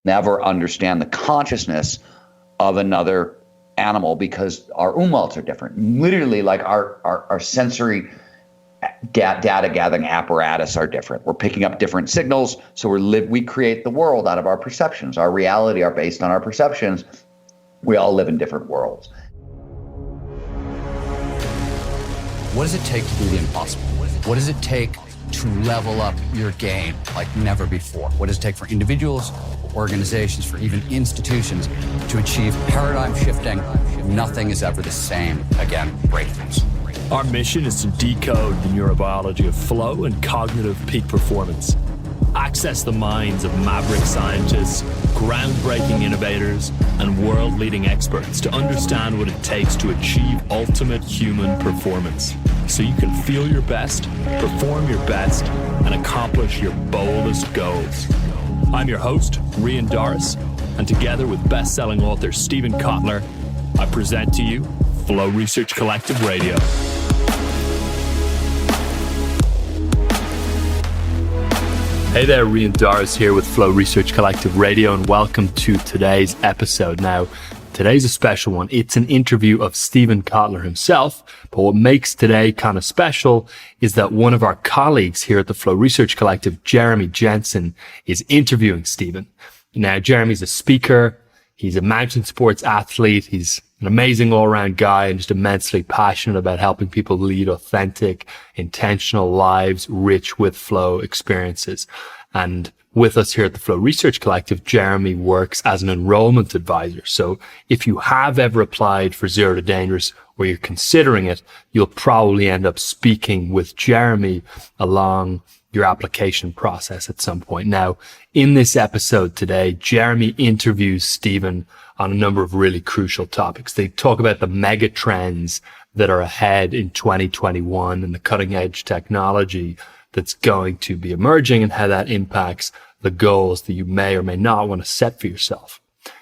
never understand the consciousness of another animal because our umwelts are different. Literally, like our sensory data gathering apparatus are different. We're picking up different signals, so we create the world out of our perceptions. Our reality are based on our perceptions. We all live in different worlds. What does it take to do the impossible? What does it take to level up your game like never before? What does it take for individuals, organizations, for even institutions to achieve paradigm shifting? Nothing is ever the same again, breakthroughs. Our mission is to decode the neurobiology of flow and cognitive peak performance. Access the minds of maverick scientists, groundbreaking innovators, and world-leading experts to understand what it takes to achieve ultimate human performance, so you can feel your best, perform your best, and accomplish your boldest goals. I'm your host, Rian Doris, and together with best-selling author Steven Kotler, I present to you Flow Research Collective Radio. Hey there, Rian Doris here with Flow Research Collective Radio, and welcome to today's episode. Now, today's a special one. It's an interview of Steven Kotler himself, but what makes today kind of special is that one of our colleagues here at the Flow Research Collective, Jeremy Jensen, is interviewing Steven. Now, Jeremy's a speaker, he's a mountain sports athlete, he's an amazing all-around guy and just immensely passionate about helping people lead authentic, intentional lives rich with flow experiences. And with us here at the Flow Research Collective, Jeremy works as an enrollment advisor. So if you have ever applied for Zero to Dangerous or you're considering it, you'll probably end up speaking with Jeremy along your application process at some point. Now, in this episode today, Jeremy interviews Steven on a number of really crucial topics. They talk about the mega trends that are ahead in 2021 and the cutting edge technology that's going to be emerging and how that impacts the goals that you may or may not want to set for yourself.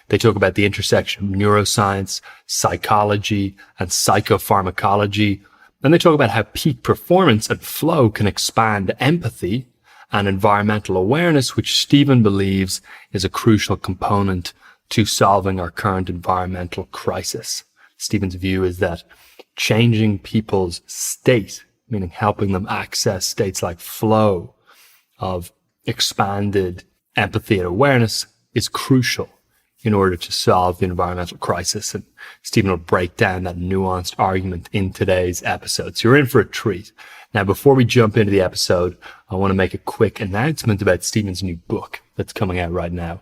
They talk about the intersection of neuroscience, psychology, and psychopharmacology. And they talk about how peak performance and flow can expand empathy and environmental awareness, which Steven believes is a crucial component to solving our current environmental crisis. Steven's view is that changing people's state, meaning helping them access states like flow of expanded empathy and awareness, is crucial in order to solve the environmental crisis. And Steven will break down that nuanced argument in today's episode. So you're in for a treat. Now, before we jump into the episode, I want to make a quick announcement about Steven's new book that's coming out right now.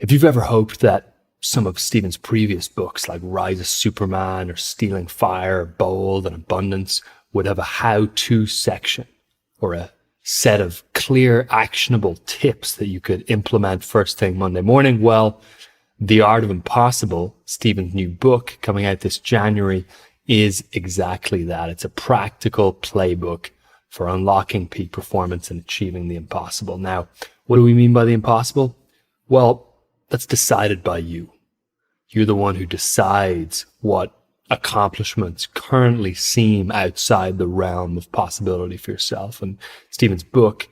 If you've ever hoped that some of Steven's previous books, like Rise of Superman or Stealing Fire, Bold and Abundance, would have a how-to section or a set of clear, actionable tips that you could implement first thing Monday morning, well, The Art of Impossible, Steven's new book coming out this January, is exactly that. It's a practical playbook for unlocking peak performance and achieving the impossible. Now, what do we mean by the impossible? Well, that's decided by you. You're the one who decides what accomplishments currently seem outside the realm of possibility for yourself. And Steven's book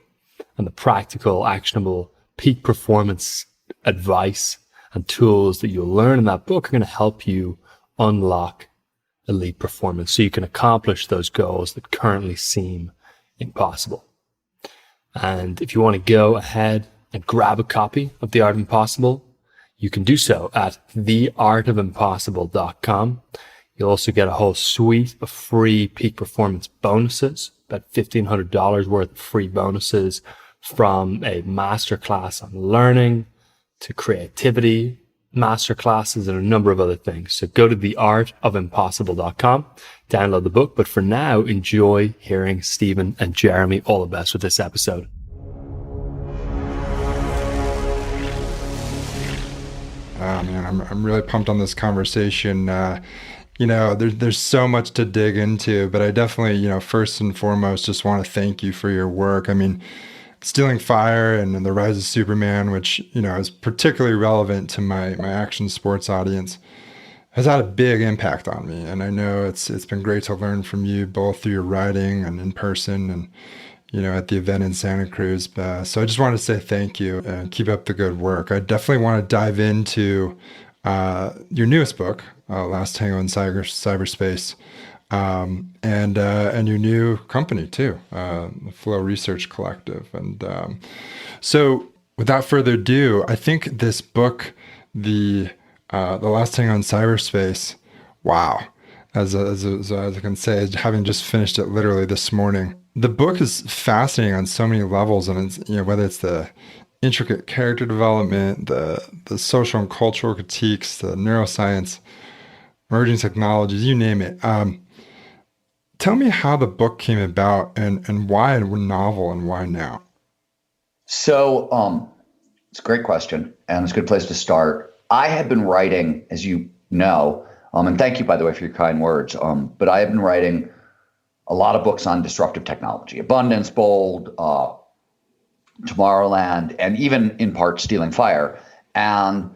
and the practical, actionable peak performance advice and tools that you'll learn in that book are going to help you unlock elite performance so you can accomplish those goals that currently seem impossible. And if you want to go ahead and grab a copy of The Art of Impossible, you can do so at theartofimpossible.com. You'll also get a whole suite of free peak performance bonuses, about $1,500 worth of free bonuses, from a masterclass on learning to creativity masterclasses and a number of other things. So go to theartofimpossible.com, download the book. But for now, enjoy hearing Steven and Jeremy. All the best with this episode. Oh man, I'm really pumped on this conversation. There's so much to dig into, but I definitely, first and foremost, just want to thank you for your work. I mean, Stealing Fire and The Rise of Superman, which, is particularly relevant to my action sports audience, has had a big impact on me. And I know it's been great to learn from you both through your writing and in person. And, at the event in Santa Cruz. So I just wanted to say thank you and keep up the good work. I definitely want to dive into your newest book, Last Tango in Cyberspace, and your new company too, the Flow Research Collective. And so without further ado, I think this book, the Last Tango in Cyberspace, wow. As I can say, having just finished it literally this morning. The book is fascinating on so many levels, and it's, whether it's the intricate character development, the social and cultural critiques, the neuroscience, emerging technologies, you name it. Tell me how the book came about and why a novel and why now? So it's a great question, and it's a good place to start. I had been writing, as you know, and thank you, by the way, for your kind words. But I have been writing a lot of books on disruptive technology, Abundance, Bold, Tomorrowland, and even in part Stealing Fire. And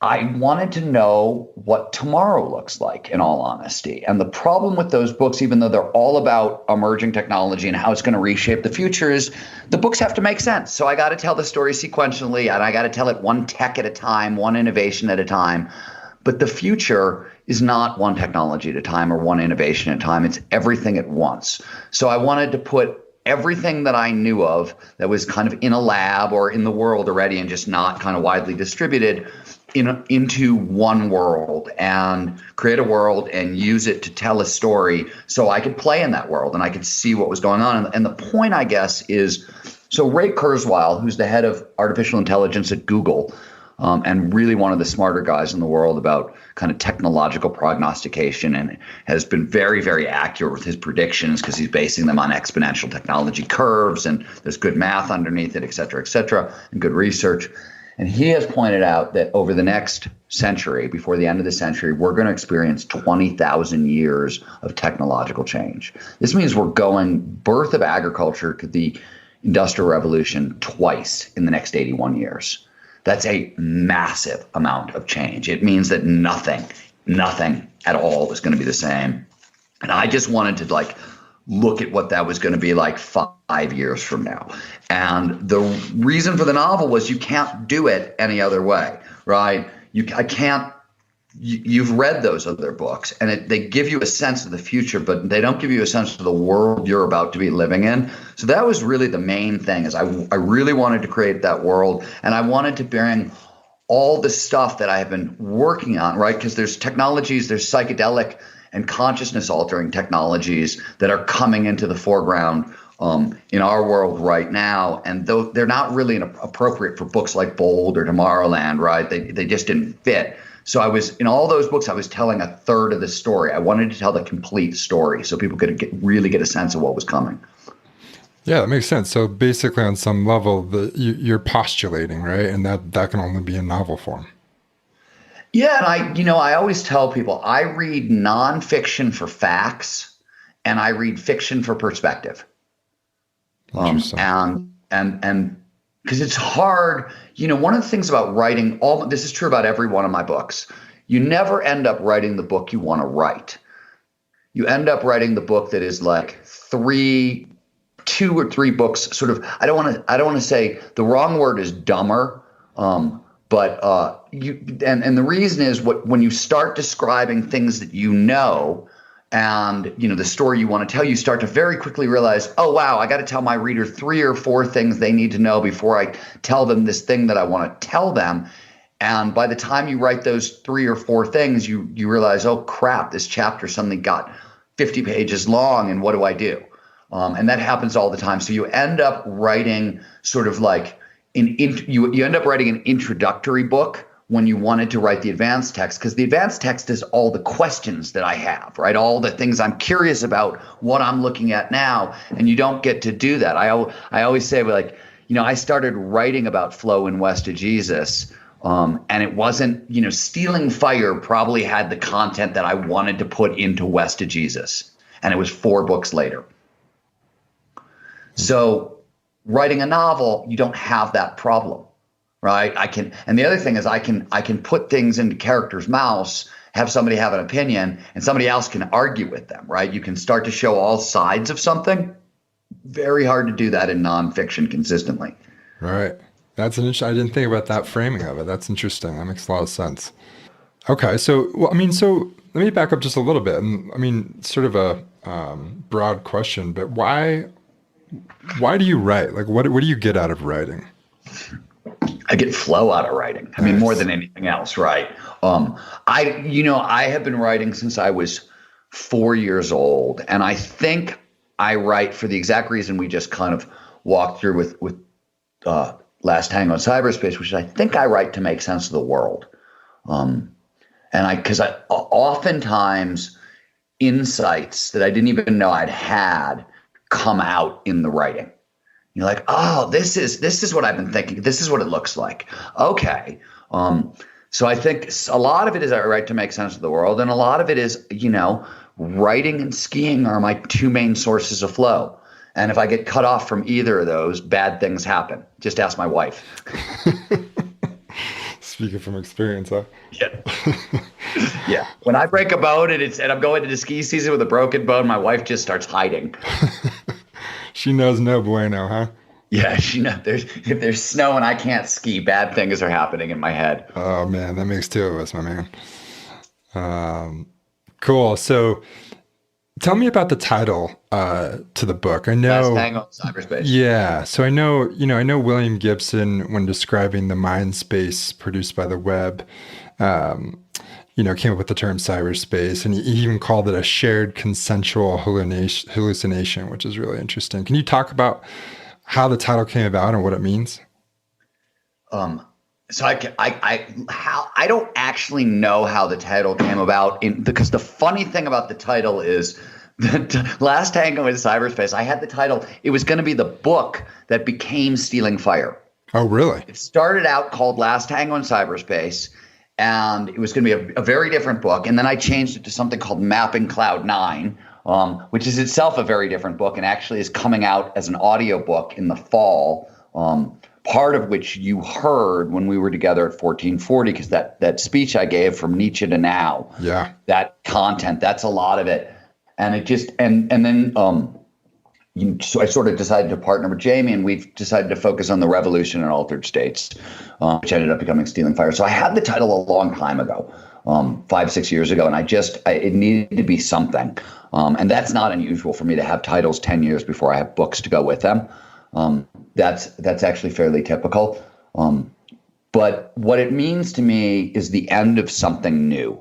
I wanted to know what tomorrow looks like, in all honesty. And the problem with those books, even though they're all about emerging technology and how it's going to reshape the future, is the books have to make sense. So I got to tell the story sequentially, and I got to tell it one tech at a time, one innovation at a time. But the future is not one technology at a time or one innovation at a time. It's everything at once. So I wanted to put everything that I knew of that was kind of in a lab or in the world already and just not kind of widely distributed into one world, and create a world and use it to tell a story so I could play in that world and I could see what was going on. And the point, I guess, is, so Ray Kurzweil, who's the head of artificial intelligence at Google, and really one of the smarter guys in the world about kind of technological prognostication, and has been very, very accurate with his predictions because he's basing them on exponential technology curves, and there's good math underneath it, et cetera, and good research. And he has pointed out that over the next century, before the end of the century, we're going to experience 20,000 years of technological change. This means we're going birth of agriculture to the Industrial Revolution twice in the next 81 years. That's a massive amount of change. It means that nothing at all is going to be the same. And I just wanted to look at what that was going to be like 5 years from now. And the reason for the novel was you can't do it any other way, right? You've read those other books, and they give you a sense of the future, but they don't give you a sense of the world you're about to be living in. So that was really the main thing, is I really wanted to create that world, and I wanted to bring all the stuff that I have been working on, right? Because there's technologies, there's psychedelic and consciousness altering technologies that are coming into the foreground in our world right now. And though they're not really appropriate for books like Bold or Tomorrowland, right? They just didn't fit. So in all those books, I was telling a third of the story. I wanted to tell the complete story so people could really get a sense of what was coming. Yeah, that makes sense. So basically, on some level, you're postulating, right? And that can only be in novel form. Yeah, and I always tell people I read nonfiction for facts, and I read fiction for perspective. Interesting. And because it's hard, one of the things about writing, this is true about every one of my books. You never end up writing the book you want to write. You end up writing the book that is like 2 or 3 books. Sort of. I don't want to say, the wrong word is dumber. But the reason is when you start describing things that and the story you want to tell, you start to very quickly realize, oh wow, I got to tell my reader 3 or 4 things they need to know before I tell them this thing that I want to tell them. And by the time you write those 3 or 4 things, you realize, oh crap, this chapter suddenly got 50 pages long, and what do I do? And that happens all the time. So you end up writing sort of like you end up writing an introductory book when you wanted to write the advanced text, because the advanced text is all the questions that I have, right? All the things I'm curious about, what I'm looking at now, and you don't get to do that. I always say, I started writing about flow in West of Jesus, and it wasn't, Stealing Fire probably had the content that I wanted to put into West of Jesus, and it was 4 books later. So writing a novel, you don't have that problem, right? And the other thing is I can put things into characters' mouths, have somebody have an opinion, and somebody else can argue with them, right? You can start to show all sides of something. very hard to do that in nonfiction consistently. Right. That's an interesting. I didn't think about that framing of it. That's interesting. That makes a lot of sense. Okay. So, well, I mean, so let me back up just a little bit. And I mean, sort of a broad question, but why do you write? Like, what do you get out of writing? I get flow out of writing. I mean, more than anything else, right? I have been writing since I was 4 years old, and I think I write for the exact reason we just kind of walked through with Last Tango in Cyberspace, which is I think I write to make sense of the world, because I oftentimes insights that I didn't even know I'd had come out in the writing. You're like, oh, this is what I've been thinking. This is what it looks like. Okay. So I think a lot of it is I write to make sense of the world. And a lot of it is, writing and skiing are my two main sources of flow. And if I get cut off from either of those, bad things happen. Just ask my wife. Speaking from experience, huh? Yeah. Yeah. When I break a bone and I'm going to the ski season with a broken bone, my wife just starts hiding. She knows no bueno, huh? Yeah, she knows. If there's snow and I can't ski, bad things are happening in my head. Oh man, that makes two of us, my man. Cool. So, tell me about the title to the book. I know. Last Tango in Cyberspace. Yeah. So I know William Gibson, when describing the mind space produced by the web, came up with the term cyberspace, and he even called it a shared consensual hallucination, which is really interesting. Can you talk about how the title came about and what it means? So I don't actually know how the title came about because the funny thing about the title is that Last Tango in Cyberspace, I had the title. It was going to be the book that became Stealing Fire. Oh, really? It started out called Last Tango in Cyberspace, and it was going to be a very different book. And then I changed it to something called Mapping Cloud 9, which is itself a very different book and actually is coming out as an audiobook in the fall, part of which you heard when we were together at 1440, because that speech I gave from Nietzsche to now, that content, that's a lot of it. And it just, and then so I sort of decided to partner with Jamie, and we've decided to focus on the revolution in altered states, which ended up becoming Stealing Fire. So I had the title a long time ago, 5-6 years ago, and it needed to be something. And that's not unusual for me to have titles 10 years before I have books to go with them. That's actually fairly typical. But what it means to me is the end of something new.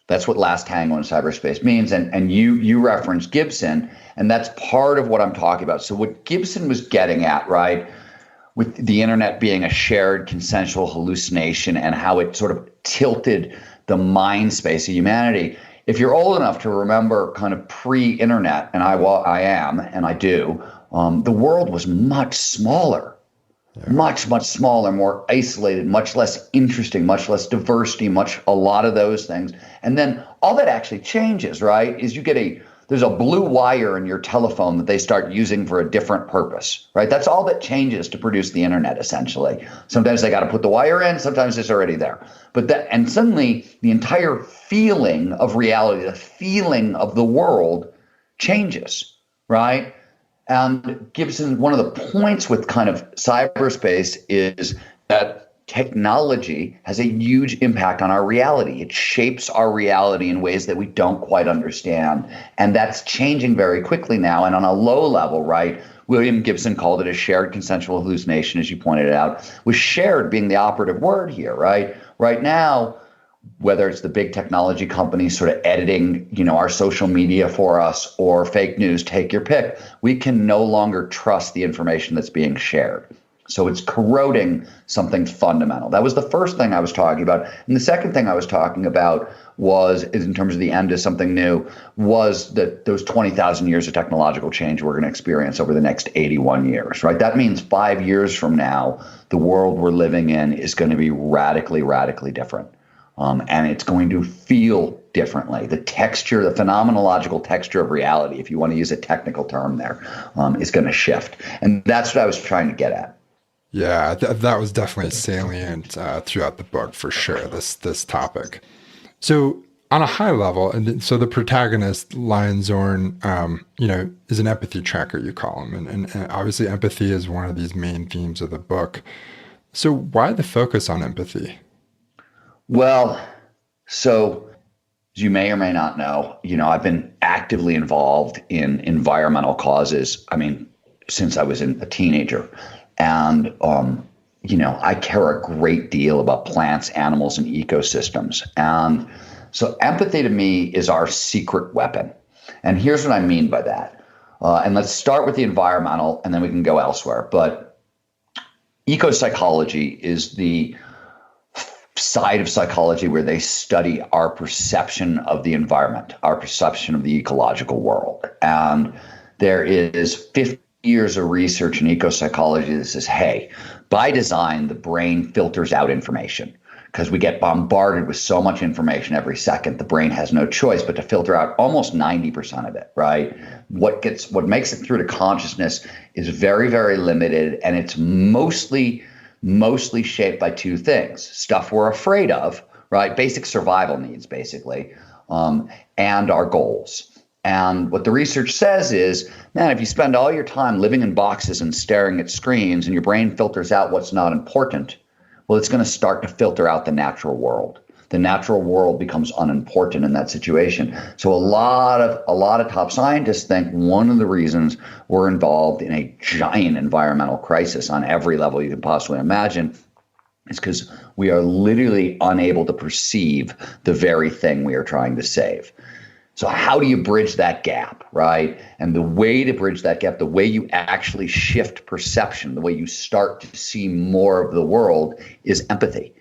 That's what Last Tango in Cyberspace means. And you referenced Gibson, and that's part of what I'm talking about. So what Gibson was getting at, right, with the internet being a shared consensual hallucination and how it sort of tilted the mind space of humanity. If you're old enough to remember kind of pre-internet, and I am, and I do, the world was much smaller. Much, much smaller, more isolated, much less interesting, much less diversity, a lot of those things. And then all that actually changes, right, is there's a blue wire in your telephone that they start using for a different purpose, right? That's all that changes to produce the internet, essentially. Sometimes they got to put the wire in, sometimes it's already there. And suddenly the entire feeling of reality, the feeling of the world changes, right? And Gibson, one of the points with kind of cyberspace is that technology has a huge impact on our reality. It shapes our reality in ways that we don't quite understand. And that's changing very quickly now. And on a low level, right, William Gibson called it a shared consensual hallucination, as you pointed out, with shared being the operative word here, right? Right now, whether it's the big technology companies sort of editing, our social media for us, or fake news, take your pick, we can no longer trust the information that's being shared. So it's corroding something fundamental. That was the first thing I was talking about. And the second thing I was talking about is in terms of the end of something new, was that those 20,000 years of technological change we're going to experience over the next 81 years, right? That means 5 years from now, the world we're living in is going to be radically, radically different. And it's going to feel differently. The texture, the phenomenological texture of reality, if you want to use a technical term there, is going to shift. And that's what I was trying to get at. Yeah, that was definitely salient throughout the book, for sure, this topic. So on a high level, and so the protagonist, Lion Zorn, is an empathy tracker, you call him. And obviously empathy is one of these main themes of the book. So why the focus on empathy? Well, so as you may or may not know, I've been actively involved in environmental causes. I mean, since I was a teenager. And, I care a great deal about plants, animals, and ecosystems. And so empathy to me is our secret weapon. And here's what I mean by that. And let's start with the environmental, and then we can go elsewhere. But ecopsychology is the side of psychology where they study our perception of the environment, our perception of the ecological world. And there is 50 years of research in ecopsychology that says, hey, by design, the brain filters out information because we get bombarded with so much information every second. The brain has no choice but to filter out almost 90% of it, right? What makes it through to consciousness is very, very limited, and it's mostly shaped by two things: stuff we're afraid of, right? Basic survival needs, basically, and our goals. And what the research says is, man, if you spend all your time living in boxes and staring at screens and your brain filters out what's not important, well, it's going to start to filter out the natural world. The natural world becomes unimportant in that situation. So a lot of top scientists think one of the reasons we're involved in a giant environmental crisis on every level you can possibly imagine is because we are literally unable to perceive the very thing we are trying to save. So how do you bridge that gap, right? And the way to bridge that gap, the way you actually shift perception, the way you start to see more of the world is empathy.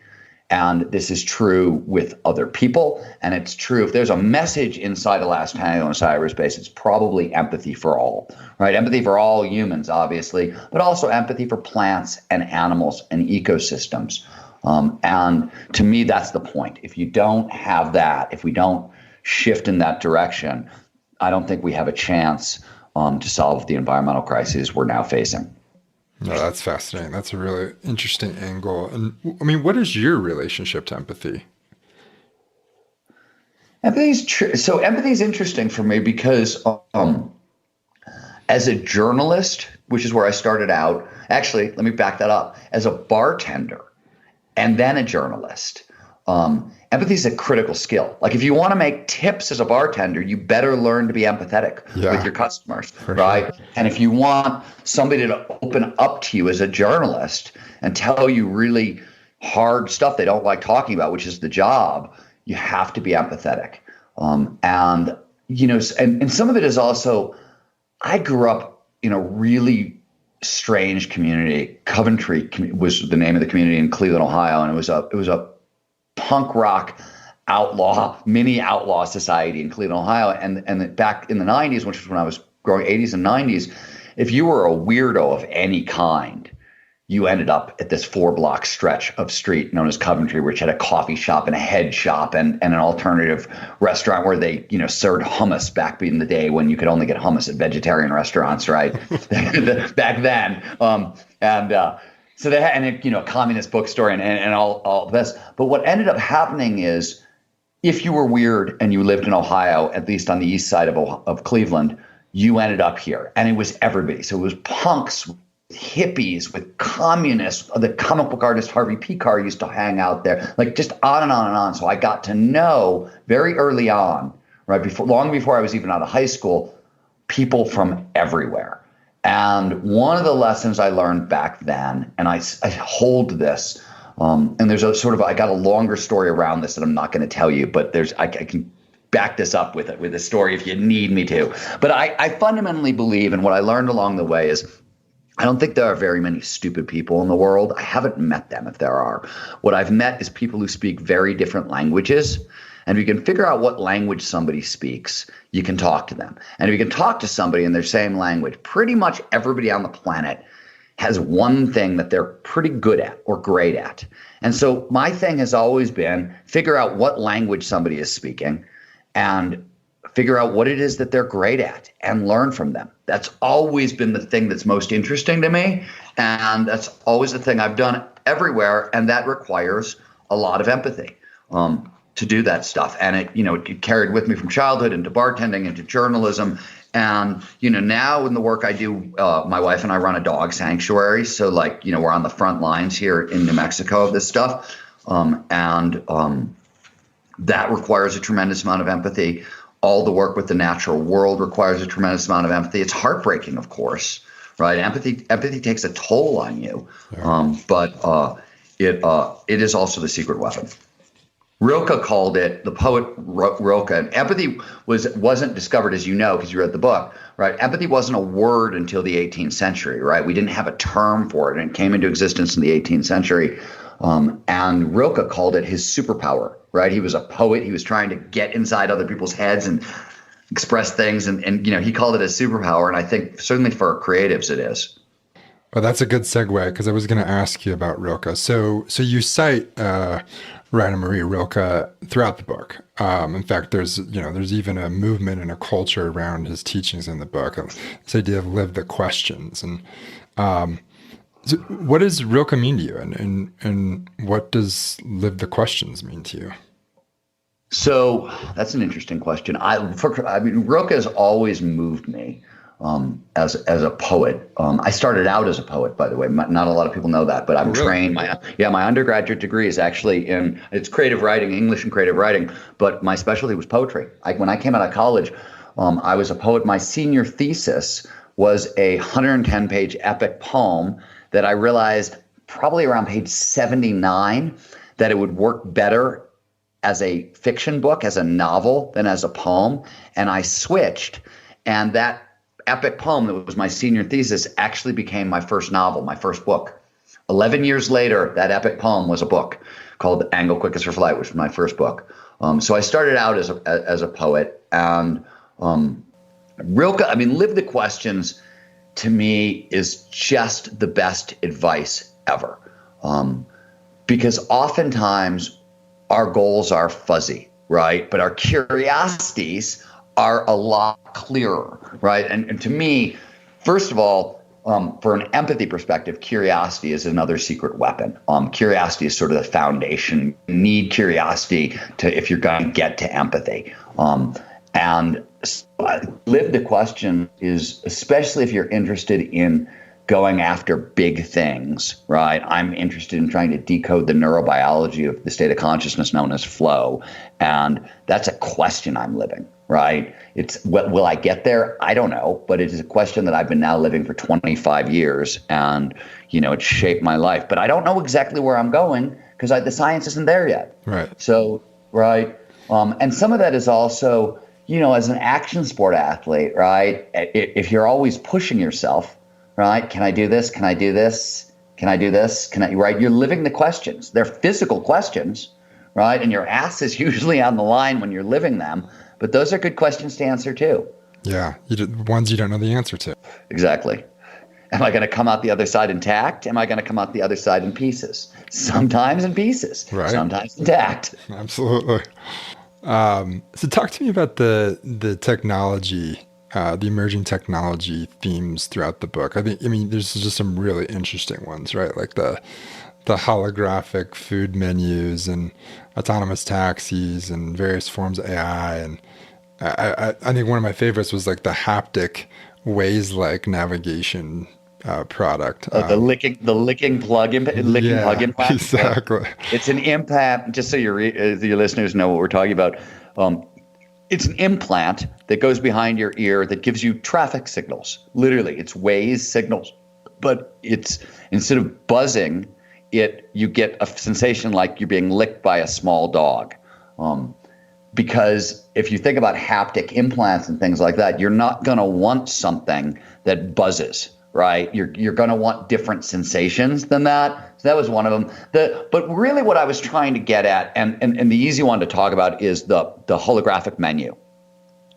And this is true with other people. And it's true, if there's a message inside the last Tango in cyberspace, it's probably empathy for all, right? Empathy for all humans, obviously, but also empathy for plants and animals and ecosystems. And to me, that's the point. If you don't have that, if we don't shift in that direction, I don't think we have a chance to solve the environmental crises we're now facing. No, that's fascinating. That's a really interesting angle. And I mean, what is your relationship to empathy? So empathy is interesting for me because as a journalist, which is where I started out, actually, let me back that up. As a bartender and then a journalist, empathy is a critical skill. Like if you want to make tips as a bartender, you better learn to be empathetic with your customers, right? Sure. And if you want somebody to open up to you as a journalist and tell you really hard stuff they don't like talking about, which is the job, you have to be empathetic. And some of it is also, I grew up in a really strange community. Coventry was the name of the community in Cleveland, Ohio, and it was a punk rock mini outlaw society in Cleveland, Ohio. And back in the 90s, which was when I was growing, 80s and 90s, if you were a weirdo of any kind, you ended up at this 4-block stretch of street known as Coventry, which had a coffee shop and a head shop and an alternative restaurant where they, served hummus back in the day when you could only get hummus at vegetarian restaurants, right? Back then. So they had, a communist bookstore and all this. But what ended up happening is, if you were weird and you lived in Ohio, at least on the east side of Cleveland, you ended up here. And it was everybody. So it was punks, hippies, with communists. The comic book artist Harvey Pekar used to hang out there, like just on and on and on. So I got to know very early on, right, long before I was even out of high school, people from everywhere. And one of the lessons I learned back then, and I hold this, and there's I got a longer story around this that I'm not going to tell you, but I can back this up with a story if you need me to. But I fundamentally believe, and what I learned along the way is, I don't think there are very many stupid people in the world. I haven't met them, if there are. What I've met is people who speak very different languages. And if you can figure out what language somebody speaks, you can talk to them. And if you can talk to somebody in their same language, pretty much everybody on the planet has one thing that they're pretty good at or great at. And so my thing has always been figure out what language somebody is speaking and figure out what it is that they're great at and learn from them. That's always been the thing that's most interesting to me. And that's always the thing I've done everywhere. And that requires a lot of empathy. to do that stuff. And it carried with me from childhood into bartending, into journalism. And, now in the work I do, my wife and I run a dog sanctuary. So we're on the front lines here in New Mexico of this stuff. That requires a tremendous amount of empathy. All the work with the natural world requires a tremendous amount of empathy. It's heartbreaking, of course, right? Empathy takes a toll on you. Yeah. But it is also the secret weapon. Rilke called it, the poet Rilke, and empathy wasn't discovered, as you know, because you read the book, right? Empathy wasn't a word until the 18th century, right? We didn't have a term for it, and it came into existence in the 18th century. And Rilke called it his superpower, right? He was a poet. He was trying to get inside other people's heads and express things, and he called it a superpower. And I think certainly for creatives it is. Well, that's a good segue, because I was going to ask you about Rilke. So you cite Rainer Maria Rilke throughout the book. In fact, there's even a movement and a culture around his teachings in the book. This idea of live the questions. And so what does Rilke mean to you, and what does live the questions mean to you? So that's an interesting question. Rilke has always moved me. As a poet. I started out as a poet, by the way. Not a lot of people know that, but I'm trained. My undergraduate degree is actually it's creative writing, English and creative writing, but my specialty was poetry. When I came out of college, I was a poet. My senior thesis was a 110-page epic poem that I realized probably around page 79 that it would work better as a fiction book, as a novel, than as a poem. And I switched, and that epic poem that was my senior thesis actually became my first novel, my first book. 11 years later, that epic poem was a book called Angle Quickest for Flight, which was my first book. So I started out as a poet, and Rilke, live the questions to me is just the best advice ever. Because oftentimes our goals are fuzzy, right? But our curiosities are a lot clearer, right? And to me, first of all, for an empathy perspective, curiosity is another secret weapon. Curiosity is sort of the foundation. You need curiosity if you're going to get to empathy. And live the question is, especially if you're interested in going after big things, right? I'm interested in trying to decode the neurobiology of the state of consciousness known as flow. And that's a question I'm living, right? Will I get there? I don't know, but it is a question that I've been now living for 25 years, and it's shaped my life. But I don't know exactly where I'm going because the science isn't there yet. Right. So, right. And some of that is also, as an action sport athlete, right? If you're always pushing yourself, right? Can I do this? Can I do this? Can I do this? Right? You're living the questions. They're physical questions, right? And your ass is usually on the line when you're living them. But those are good questions to answer too. Yeah, ones you don't know the answer to. Exactly. Am I going to come out the other side intact? Am I going to come out the other side in pieces? Sometimes in pieces, right. Sometimes intact. Absolutely. So talk to me about the technology, the emerging technology themes throughout the book. I mean, there's just some really interesting ones, right? Like the holographic food menus and autonomous taxis and various forms of AI. And I think one of my favorites was like the haptic Waze-like navigation product. The licking plug implant. Exactly. It's an implant. Just so your listeners know what we're talking about. It's an implant that goes behind your ear that gives you traffic signals. Literally, it's Waze signals, but it's instead of buzzing, you get a sensation like you're being licked by a small dog. Because if you think about haptic implants and things like that, you're not going to want something that buzzes, right? You're going to want different sensations than that. So that was one of them. But really what I was trying to get at, and the easy one to talk about, is the holographic menu.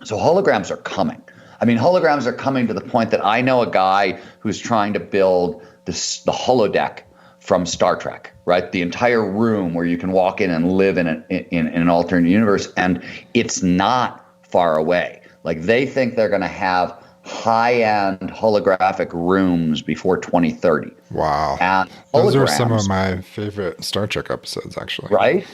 So holograms are coming. I mean, holograms are coming to the point that I know a guy who's trying to build the holodeck from Star Trek, right? The entire room where you can walk in and live in an alternate universe, and it's not far away. Like, they think they're going to have high-end holographic rooms before 2030. Wow. And those are some of my favorite Star Trek episodes, actually. Right?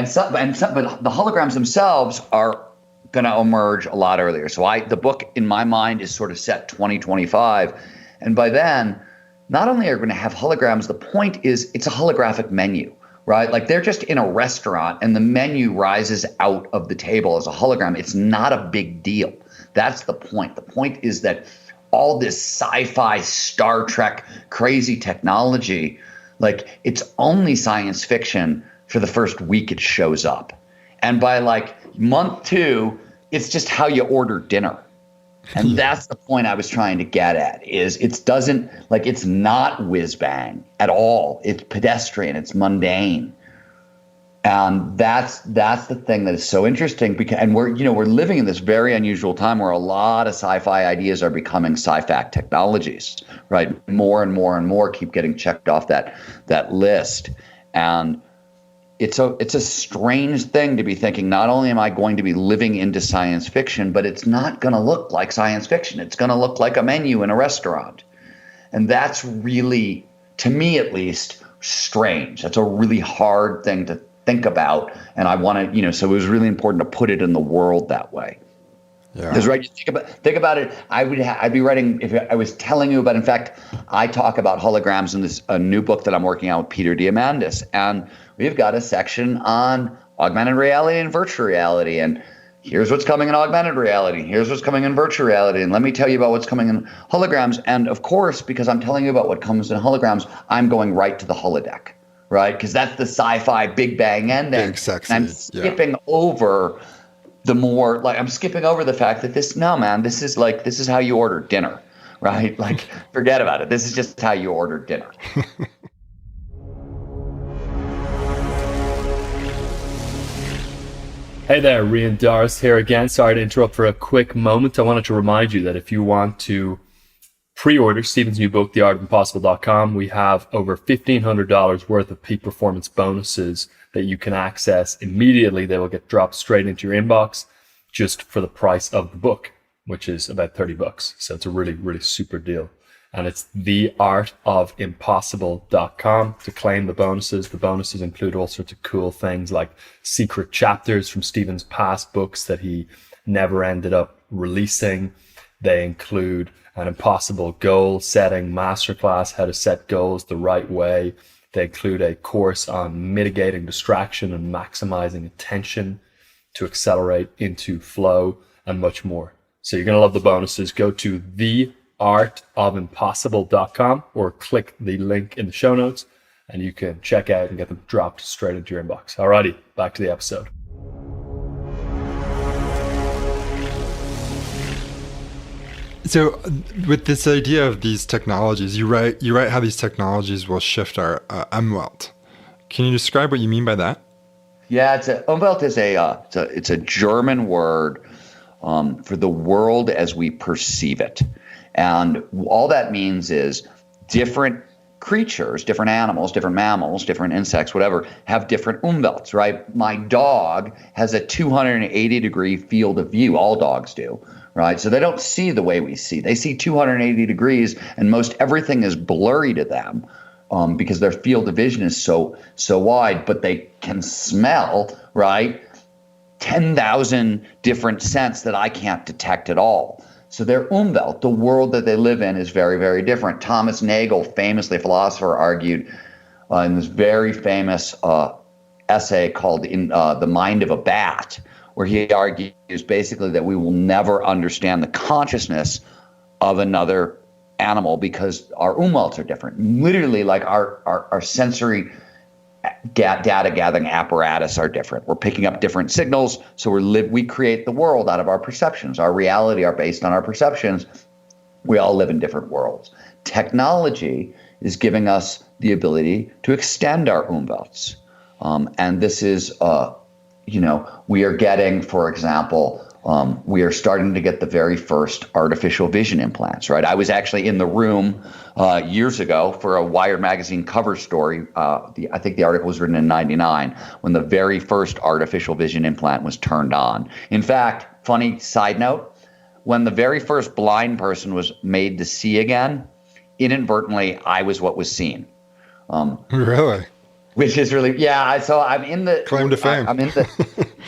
but the holograms themselves are going to emerge a lot earlier. So the book in my mind is sort of set 2025, and by then, not only are we going to have holograms, the point is it's a holographic menu, right? Like they're just in a restaurant and the menu rises out of the table as a hologram. It's not a big deal. That's the point. The point is that all this sci-fi, Star Trek, crazy technology, like it's only science fiction for the first week it shows up. And by like month 2, it's just how you order dinner. And that's the point I was trying to get at, is it's not whiz bang at all. It's pedestrian, it's mundane. And that's the thing that is so interesting, because we're living in this very unusual time where a lot of sci-fi ideas are becoming sci-fact technologies, right? More and more and more keep getting checked off that list. And it's a strange thing to be thinking, not only am I going to be living into science fiction, but it's not going to look like science fiction. It's going to look like a menu in a restaurant. And that's really, to me at least, strange. That's a really hard thing to think about. And I want to, so it was really important to put it in the world that way. Yeah. Because right, think about it. I'd be writing, if I was telling you about. In fact, I talk about holograms in this new book that I'm working on with Peter Diamandis, and we've got a section on augmented reality and virtual reality, and here's what's coming in augmented reality. Here's what's coming in virtual reality, and let me tell you about what's coming in holograms. And of course, because I'm telling you about what comes in holograms, I'm going right to the holodeck, right? Because that's the sci-fi Big Bang ending. Big sexy. And I'm skipping over I'm skipping over the fact that this is how you order dinner, right? Like, forget about it. This is just how you order dinner. Hey there, Rian Doris here again. Sorry to interrupt for a quick moment. I wanted to remind you that if you want to pre-order Steven's new book, theartofimpossible.com, we have over $1,500 worth of peak performance bonuses that you can access immediately. They will get dropped straight into your inbox just for the price of the book, which is about $30. So it's a really, really super deal. And it's theartofimpossible.com to claim the bonuses. The bonuses include all sorts of cool things like secret chapters from Steven's past books that he never ended up releasing. They include an impossible goal setting masterclass, how to set goals the right way. They include a course on mitigating distraction and maximizing attention to accelerate into flow, and much more. So you're going to love the bonuses. Go to theartofimpossible.com or click the link in the show notes and you can check out and get them dropped straight into your inbox. Alrighty, back to the episode. So with this idea of these technologies, you write how these technologies will shift our Umwelt. Can you describe what you mean by that? Yeah, Umwelt is it's a German word for the world as we perceive it. And all that means is different creatures, different animals, different mammals, different insects, whatever, have different Umwelts, right? My dog has a 280-degree field of view. All dogs do. Right, so they don't see the way we see. They see 280 degrees, and most everything is blurry to them because their field of vision is so wide. But they can smell, right, 10,000 different scents that I can't detect at all. So their Umwelt, the world that they live in, is very, very different. Thomas Nagel, famously a philosopher, argued in this very famous essay called "In the Mind of a Bat," where he argues basically that we will never understand the consciousness of another animal because our Umwelts are different. Literally, like our sensory data gathering apparatus are different. We're picking up different signals, so we create the world out of our perceptions. Our reality are based on our perceptions. We all live in different worlds. Technology is giving us the ability to extend our Umwelts. And this is we are getting, for example, we are starting to get the very first artificial vision implants, right? I was actually in the room years ago for a Wired magazine cover story. I think the article was written in '99 when the very first artificial vision implant was turned on. In fact, funny side note, when the very first blind person was made to see again, inadvertently, I was what was seen. Really? which is really, yeah. So I'm in the claim to fame. I'm in the,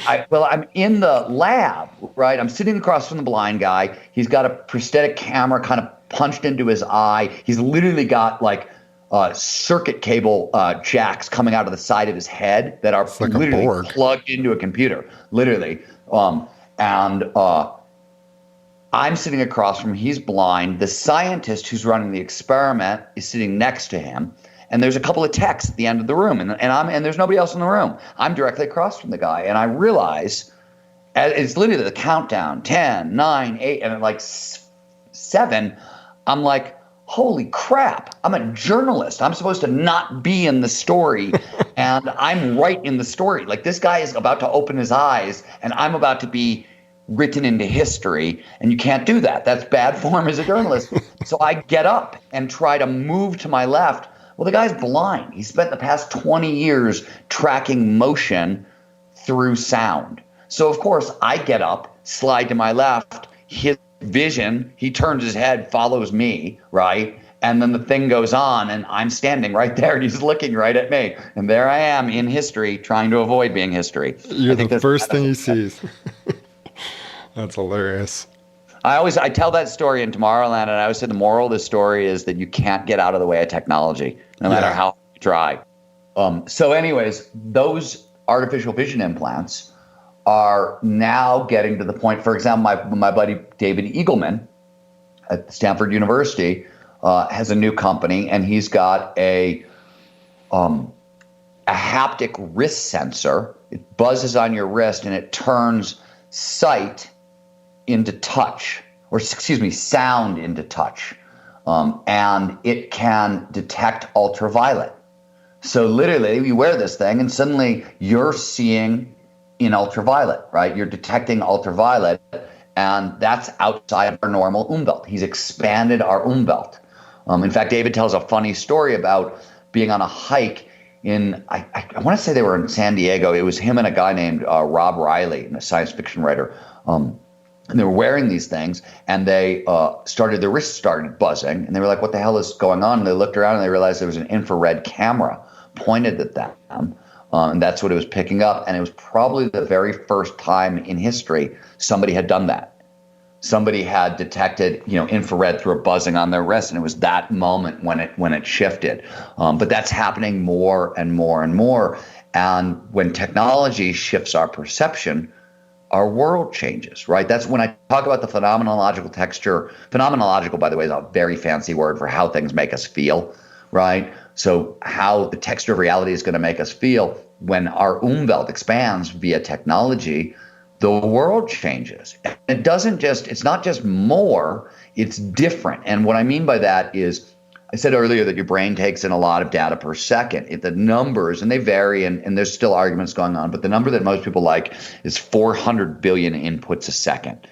I'm in the lab, right? I'm sitting across from the blind guy. He's got a prosthetic camera kind of punched into his eye. He's literally got like circuit cable jacks coming out of the side of his head that are like literally plugged into a computer, literally. I'm sitting across from him. He's blind. The scientist who's running the experiment is sitting next to him. And there's a couple of techs at the end of the room, and there's nobody else in the room. I'm directly across from the guy, and I realize it's literally the countdown: 10, 9, 8, and at like 7, I'm like, holy crap! I'm a journalist. I'm supposed to not be in the story, and I'm right in the story. Like, this guy is about to open his eyes, and I'm about to be written into history, and you can't do that. That's bad form as a journalist. So I get up and try to move to my left. Well, the guy's blind. He spent the past 20 years tracking motion through sound. So, of course, I get up, slide to my left, his vision, he turns his head, follows me, right? And then the thing goes on, and I'm standing right there, and he's looking right at me. And there I am in history, trying to avoid being history. You're the first thing he sees. That's hilarious. I tell that story in Tomorrowland, and I always say the moral of the story is that you can't get out of the way of technology, no matter how you try. So anyways, those artificial vision implants are now getting to the point, for example, my buddy David Eagleman at Stanford University has a new company, and he's got a haptic wrist sensor. It buzzes on your wrist, and it turns sight into touch, or excuse me, sound into touch. And it can detect ultraviolet. So literally you wear this thing and suddenly you're seeing in ultraviolet, right? You're detecting ultraviolet, and that's outside of our normal Umwelt. He's expanded our Umwelt. In fact, David tells a funny story about being on a hike in, I want to say they were in San Diego. It was him and a guy named Rob Riley, a science fiction writer. And they were wearing these things, and they their wrists started buzzing, and they were like, what the hell is going on? And they looked around, and they realized there was an infrared camera pointed at them, and that's what it was picking up. And it was probably the very first time in history somebody had done that. Somebody had detected, infrared through a buzzing on their wrist, and it was that moment when it shifted. But that's happening more and more and more. And when technology shifts our perception, our world changes, right? That's when I talk about the phenomenological texture. Phenomenological, by the way, is a very fancy word for how things make us feel, right? So how the texture of reality is going to make us feel when our Umwelt expands via technology, the world changes. It's not just more, it's different. And what I mean by that is, I said earlier that your brain takes in a lot of data per second. The numbers, and they vary, and there's still arguments going on, but the number that most people like is 400 billion inputs a second.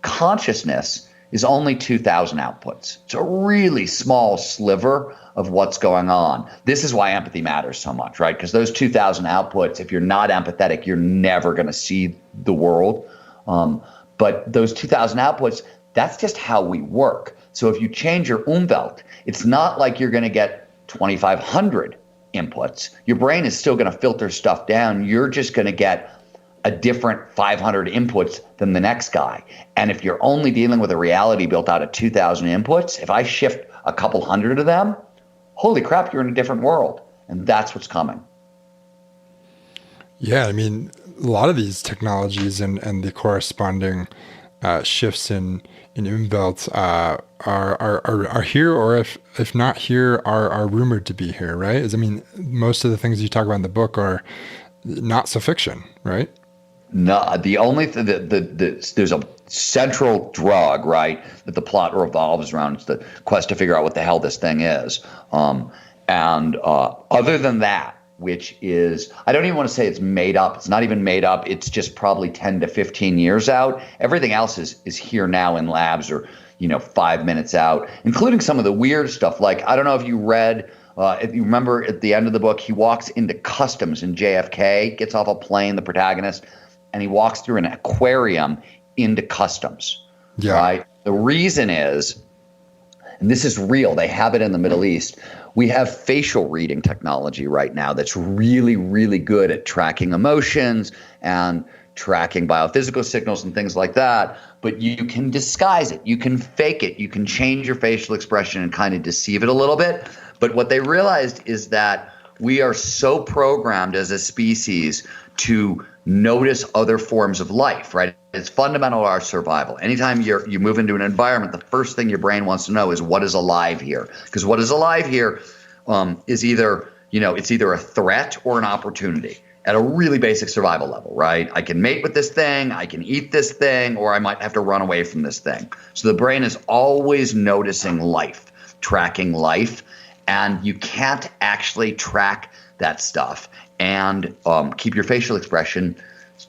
Consciousness is only 2,000 outputs. It's a really small sliver of what's going on. This is why empathy matters so much, right? Because those 2,000 outputs, if you're not empathetic, you're never going to see the world. But those 2,000 outputs, that's just how we work. So if you change your Umwelt, it's not like you're going to get 2,500 inputs. Your brain is still going to filter stuff down. You're just going to get a different 500 inputs than the next guy. And if you're only dealing with a reality built out of 2,000 inputs, if I shift a couple hundred of them, holy crap, you're in a different world. And that's what's coming. Yeah, I mean, a lot of these technologies and the corresponding shifts in Umwelt are here, or if not here, are rumored to be here, right? Most of the things you talk about in the book are not so fiction, right? No, the only thing there's a central drug, right, that the plot revolves around. It's the quest to figure out what the hell this thing is. And other than that, which is, I don't even want to say it's made up. It's not even made up. It's just probably 10 to 15 years out. Everything else is here now in labs, or 5 minutes out, including some of the weird stuff. Like, I don't know if you read, if you remember at the end of the book, he walks into customs in JFK, gets off a plane, the protagonist, and he walks through an aquarium into customs. Yeah. Right? The reason is and this is real, they have it in the Middle East. We have facial reading technology right now that's really, really good at tracking emotions and tracking biophysical signals and things like that. But you can disguise it. You can fake it. You can change your facial expression and kind of deceive it a little bit. But what they realized is that we are so programmed as a species to notice other forms of life, right? It's fundamental to our survival. Anytime you move into an environment, the first thing your brain wants to know is what is alive here. Because what is alive here is either, it's either a threat or an opportunity at a really basic survival level, right? I can mate with this thing, I can eat this thing, or I might have to run away from this thing. So the brain is always noticing life, tracking life, and you can't actually track that stuff and keep your facial expression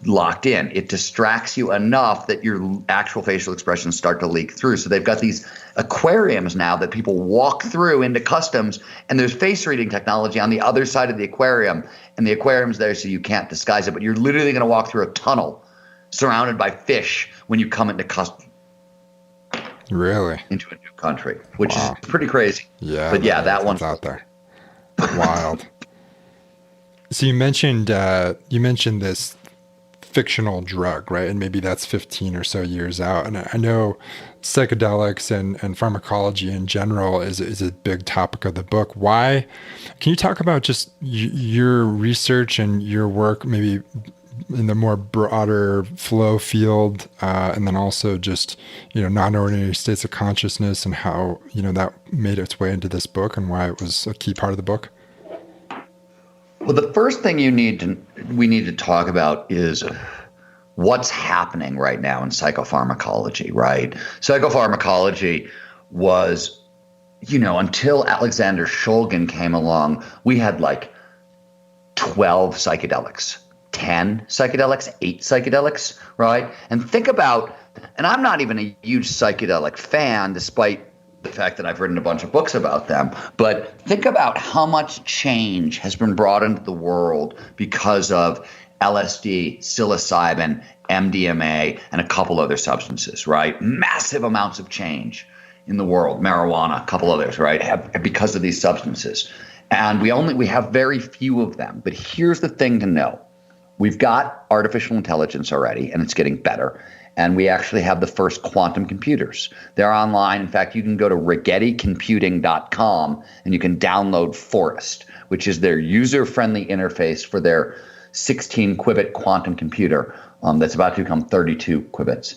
locked in. It distracts you enough that your actual facial expressions start to leak through. So they've got these aquariums now that people walk through into customs, and there's face reading technology on the other side of the aquarium, and the aquarium's there so you can't disguise it, but you're literally going to walk through a tunnel surrounded by fish when you come into customs. Really? Into a new country, which Wow. is pretty crazy. Yeah. But yeah, that one's out there. Wild. So you mentioned this fictional drug, right? And maybe that's 15 or so years out. And I know psychedelics and pharmacology in general is a big topic of the book. Why? Can you talk about just your research and your work, maybe in the more broader flow field, and then also just, non-ordinary states of consciousness and how, that made its way into this book and why it was a key part of the book? Well, the first thing we need to talk about is what's happening right now in psychopharmacology, right? Psychopharmacology was, until Alexander Shulgin came along, we had like 12 psychedelics, 10 psychedelics, 8 psychedelics, right? And think about, and I'm not even a huge psychedelic fan, despite the fact that I've written a bunch of books about them, but think about how much change has been brought into the world because of LSD, psilocybin, MDMA, and a couple other substances, right? Massive amounts of change in the world, marijuana, a couple others, right? Because of these substances. And we have very few of them. But here's the thing to know. We've got artificial intelligence already, and it's getting better. And we actually have the first quantum computers. They're online. In fact, you can go to rigetticomputing.com and you can download Forest, which is their user-friendly interface for their 16-qubit quantum computer that's about to become 32 qubits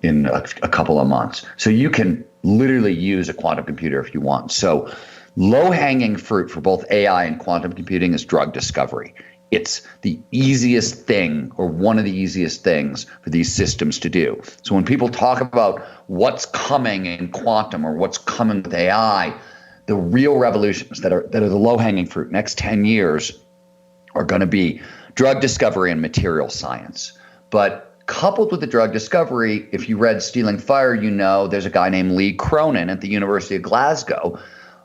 in a couple of months. So you can literally use a quantum computer if you want. So low-hanging fruit for both AI and quantum computing is drug discovery. It's the easiest thing, or one of the easiest things for these systems to do. So when people talk about what's coming in quantum or what's coming with AI, the real revolutions that are the low-hanging fruit next 10 years are going to be drug discovery and material science. But coupled with the drug discovery, if you read Stealing Fire, there's a guy named Lee Cronin at the University of Glasgow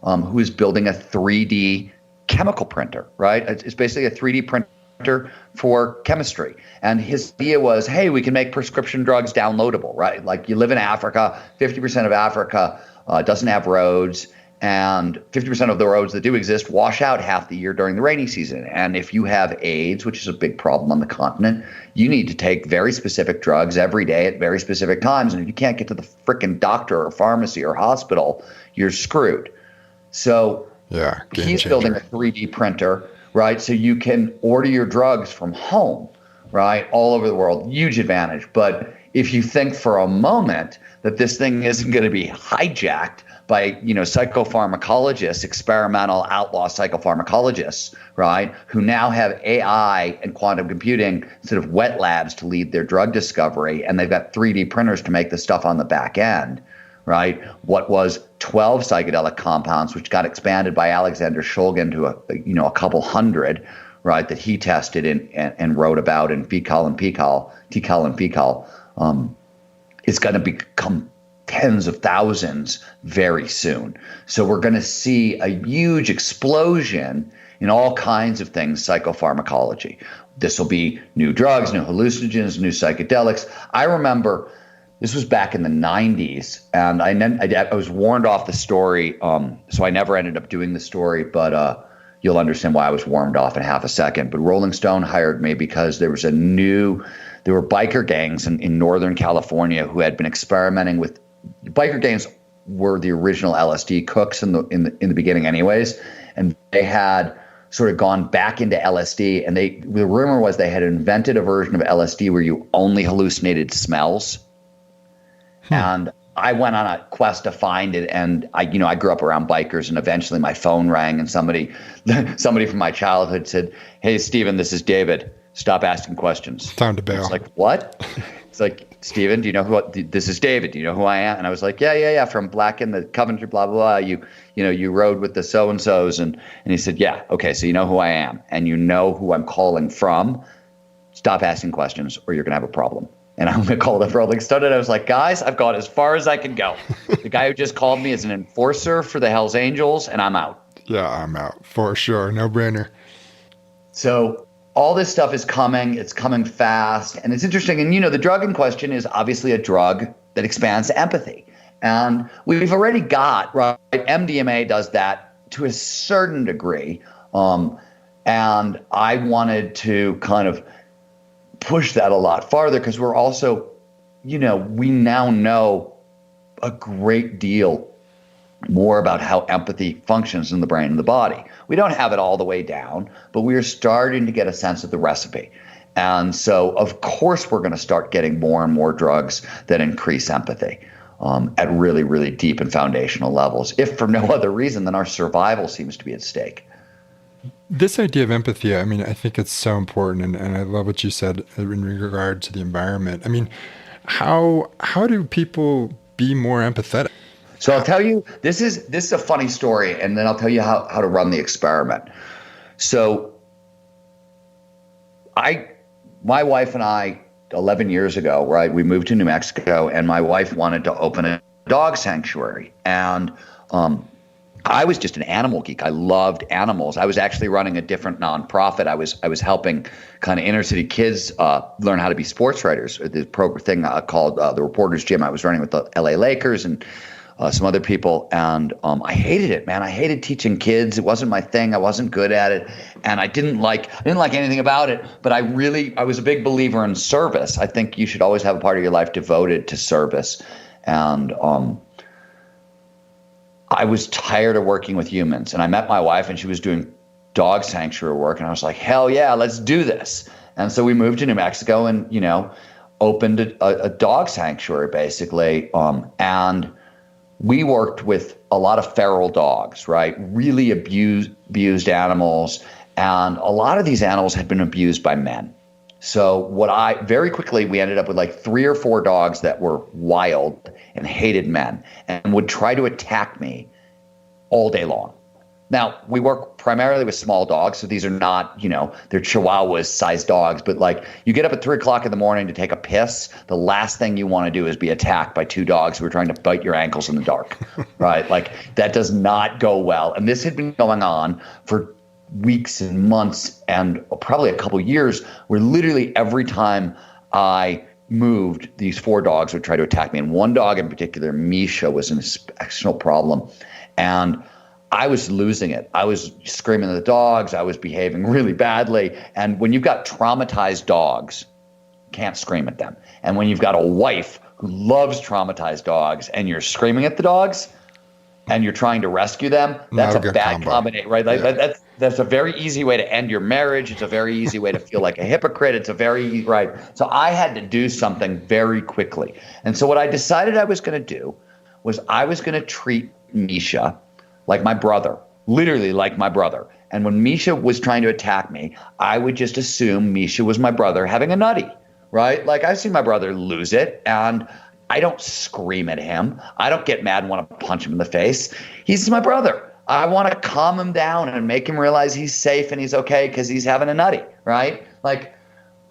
who is building a 3D chemical printer, right? It's basically a 3D printer for chemistry. And his idea was, hey, we can make prescription drugs downloadable, right? Like you live in Africa, 50% of Africa doesn't have roads, and 50% of the roads that do exist wash out half the year during the rainy season. And if you have AIDS, which is a big problem on the continent, you need to take very specific drugs every day at very specific times. And if you can't get to the frickin' doctor or pharmacy or hospital, you're screwed. So he's building a 3D printer, right? So you can order your drugs from home, right? All over the world, huge advantage. But if you think for a moment that this thing isn't going to be hijacked by, psychopharmacologists, experimental outlaw psychopharmacologists, right, who now have AI and quantum computing instead of wet labs to lead their drug discovery, and they've got 3D printers to make the stuff on the back end, right? What was 12 psychedelic compounds, which got expanded by Alexander Shulgin to a couple hundred, right? That he tested and wrote about in TiHKAL and PiHKAL, is going to become tens of thousands very soon. So we're going to see a huge explosion in all kinds of things, psychopharmacology. This will be new drugs, new hallucinogens, new psychedelics. I remember This was back in the 90s, and I was warned off the story, so I never ended up doing the story, but you'll understand why I was warned off in half a second. But Rolling Stone hired me because there were biker gangs in Northern California who had been experimenting with biker gangs. Were the original LSD cooks in the beginning, anyways, and they had sort of gone back into LSD, and the rumor was they had invented a version of LSD where you only hallucinated smells. And I went on a quest to find it, and I grew up around bikers, and eventually my phone rang, and somebody from my childhood said, "Hey, Steven, this is David. Stop asking questions." Time to bail. It's like, what? It's like, "Steven, do you know this is David. Do you know who I am?" And I was like, yeah, from Black in the Coventry, blah, blah, blah. You rode with the so-and-sos. And he said, "Yeah, okay, so you know who I am, and you know who I'm calling from. Stop asking questions, or you're going to have a problem." And I'm going to call up Rolling Stone, and I was like, "Guys, I've gone as far as I can go. The guy who just called me is an enforcer for the Hells Angels, and I'm out." Yeah, I'm out for sure. No brainer. So all this stuff is coming. It's coming fast, and it's interesting. And the drug in question is obviously a drug that expands empathy, and we've already got right. MDMA does that to a certain degree, and I wanted to kind of push that a lot farther because we're also, we now know a great deal more about how empathy functions in the brain and the body. We don't have it all the way down, but we are starting to get a sense of the recipe. And so, of course, we're going to start getting more and more drugs that increase empathy at really, really deep and foundational levels, if for no other reason than our survival seems to be at stake. This idea of empathy, I mean, I think it's so important, and I love what you said in regard to the environment. I mean, how do people be more empathetic? So I'll tell you, this is a funny story, and then I'll tell you how to run the experiment. So my wife and I, 11 years ago, right, we moved to New Mexico, and my wife wanted to open a dog sanctuary. And I was just an animal geek. I loved animals. I was actually running a different nonprofit. I was helping kind of inner city kids learn how to be sports writers. The thing called the Reporters Gym. I was running with the LA Lakers and some other people, and I hated it, man. I hated teaching kids. It wasn't my thing. I wasn't good at it, and I didn't like anything about it. But I was a big believer in service. I think you should always have a part of your life devoted to service, and I was tired of working with humans, and I met my wife, and she was doing dog sanctuary work, and I was like, hell yeah, let's do this. And so we moved to New Mexico and, opened a dog sanctuary basically. And we worked with a lot of feral dogs, right? Really abused animals. And a lot of these animals had been abused by men. So very quickly, we ended up with like 3 or 4 dogs that were wild and hated men and would try to attack me all day long. Now, we work primarily with small dogs, so these are not, they're Chihuahua-sized dogs, but like you get up at 3 o'clock in the morning to take a piss, the last thing you want to do is be attacked by 2 dogs who are trying to bite your ankles in the dark, right? Like that does not go well. And this had been going on for weeks and months and probably a couple years, where literally every time I moved, these 4 dogs would try to attack me. And one dog in particular, Misha, was an exceptional problem. And I was losing it. I was screaming at the dogs. I was behaving really badly. And when you've got traumatized dogs, you can't scream at them. And when you've got a wife who loves traumatized dogs and you're screaming at the dogs and you're trying to rescue them, that's a bad combination, right? Like that's a very easy way to end your marriage. It's a very easy way to feel like a hypocrite. It's a very, right. So I had to do something very quickly. And so what I decided I was going to do was I was going to treat Misha like my brother, literally like my brother. And when Misha was trying to attack me, I would just assume Misha was my brother having a nutty, right? Like I've seen my brother lose it, and I don't scream at him. I don't get mad and want to punch him in the face. He's my brother. I want to calm him down and make him realize he's safe and he's okay because he's having a nutty, right? Like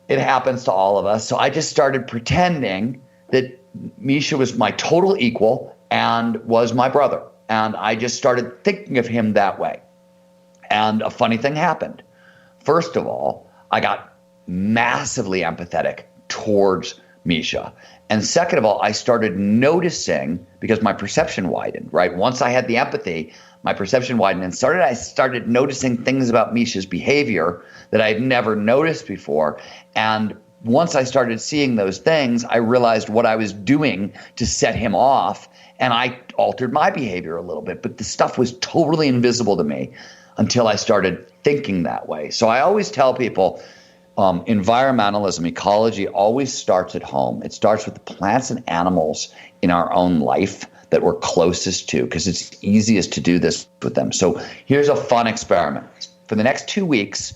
it happens to all of us. So I just started pretending that Misha was my total equal and was my brother. And I just started thinking of him that way. And a funny thing happened. First of all, I got massively empathetic towards Misha. And second of all, I started noticing, because my perception widened, right? Once I had the empathy, my perception widened and I started noticing things about Misha's behavior that I'd never noticed before. And once I started seeing those things, I realized what I was doing to set him off, and I altered my behavior a little bit. But the stuff was totally invisible to me until I started thinking that way. So I always tell people, environmentalism, ecology always starts at home. It starts with the plants and animals in our own life that we're closest to, because it's easiest to do this with them. So here's a fun experiment. For the next 2 weeks,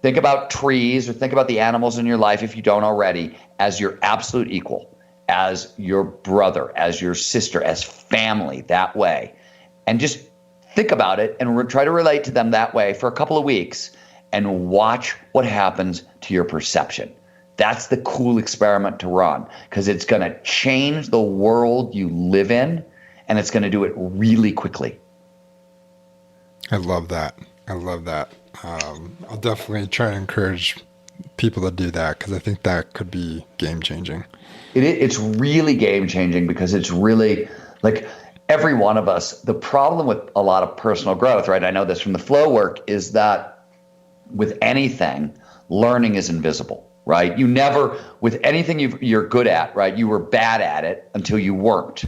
think about trees or think about the animals in your life, if you don't already, as your absolute equal, as your brother, as your sister, as family, that way. And just think about it and try to relate to them that way for a couple of weeks and watch what happens to your perception. That's the cool experiment to run, because it's going to change the world you live in, and it's going to do it really quickly. I love that. I'll definitely try and encourage people to do that, because I think that could be game changing. It's really game changing, because it's really like every one of us. The problem with a lot of personal growth, right? I know this from the flow work, is that with anything, learning is invisible, right? You never, with anything you're good at, right? You were bad at it until you weren't.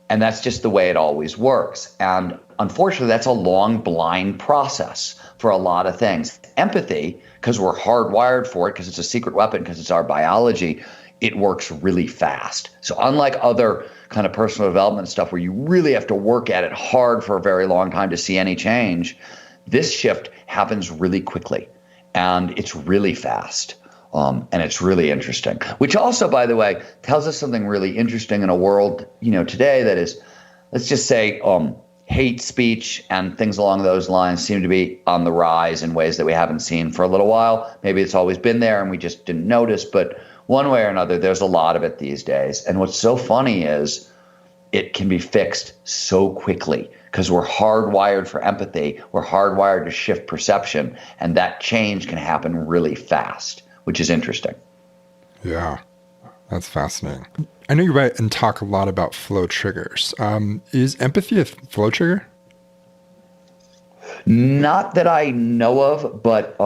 And that's just the way it always works. And unfortunately, that's a long, blind process for a lot of things. Empathy, because we're hardwired for it, because it's a secret weapon, because it's our biology, it works really fast. So unlike other kind of personal development stuff where you really have to work at it hard for a very long time to see any change, this shift happens really quickly, and it's really fast. And it's really interesting, which also, by the way, tells us something really interesting in a world, today that is, let's just say, hate speech and things along those lines seem to be on the rise in ways that we haven't seen for a little while. Maybe it's always been there and we just didn't notice, but one way or another, there's a lot of it these days. And what's so funny is it can be fixed so quickly, because we're hardwired for empathy. We're hardwired to shift perception, and that change can happen really fast, which is interesting. Yeah, that's fascinating. I know you write and talk a lot about flow triggers. Is empathy a flow trigger? Not that I know of, but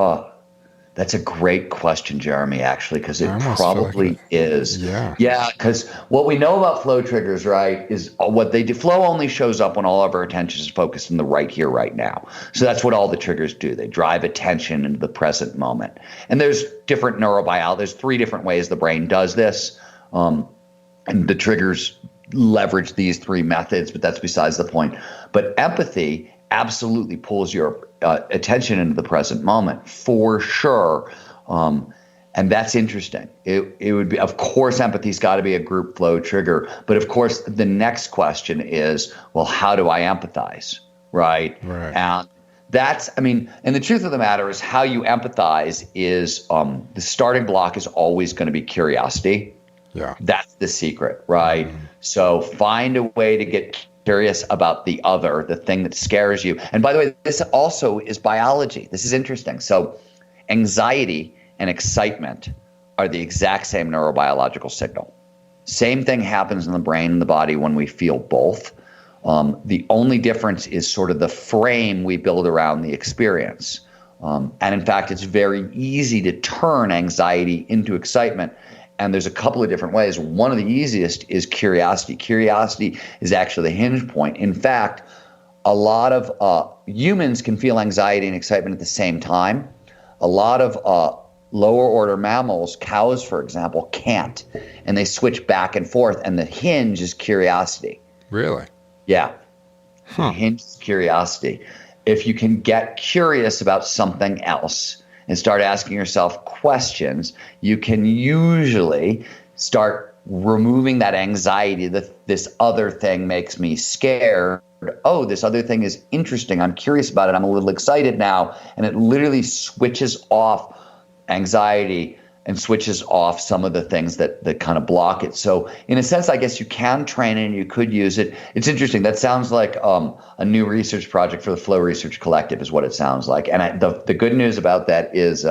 that's a great question, Jeremy, actually, because it probably is. Yeah. Yeah, because what we know about flow triggers, right, is what they do. Flow only shows up when all of our attention is focused in the right here, right now. So that's what all the triggers do. They drive attention into the present moment. And there's different neurobiology. There's 3 different ways the brain does this. And the triggers leverage these 3 methods, but that's besides the point. But empathy absolutely pulls your attention into the present moment, for sure. And that's interesting. It would be, of course, empathy's got to be a group flow trigger. But of course, the next question is, well, how do I empathize? Right. And that's, and the truth of the matter is, how you empathize is the starting block is always going to be curiosity. Yeah. That's the secret, right? Mm-hmm. So find a way to get curious about the other, the thing that scares you. And by the way, this also is biology. This is interesting. So anxiety and excitement are the exact same neurobiological signal. Same thing happens in the brain and the body when we feel both. The only difference is sort of the frame we build around the experience. And in fact, it's very easy to turn anxiety into excitement. And there's a couple of different ways. One of the easiest is curiosity. Curiosity is actually the hinge point. In fact, a lot of humans can feel anxiety and excitement at the same time. A lot of lower order mammals, cows, for example, can't. And they switch back and forth. And the hinge is curiosity. Really? Yeah. The hinge is curiosity. If you can get curious about something else and start asking yourself questions, you can usually start removing that anxiety that this other thing makes me scared. Oh, this other thing is interesting. I'm curious about it. I'm a little excited now. And it literally switches off anxiety and switches off some of the things that kind of block it. So in a sense, I guess you can train it and you could use it. It's interesting. That sounds like a new research project for the Flow Research Collective is what it sounds like. And the good news about that is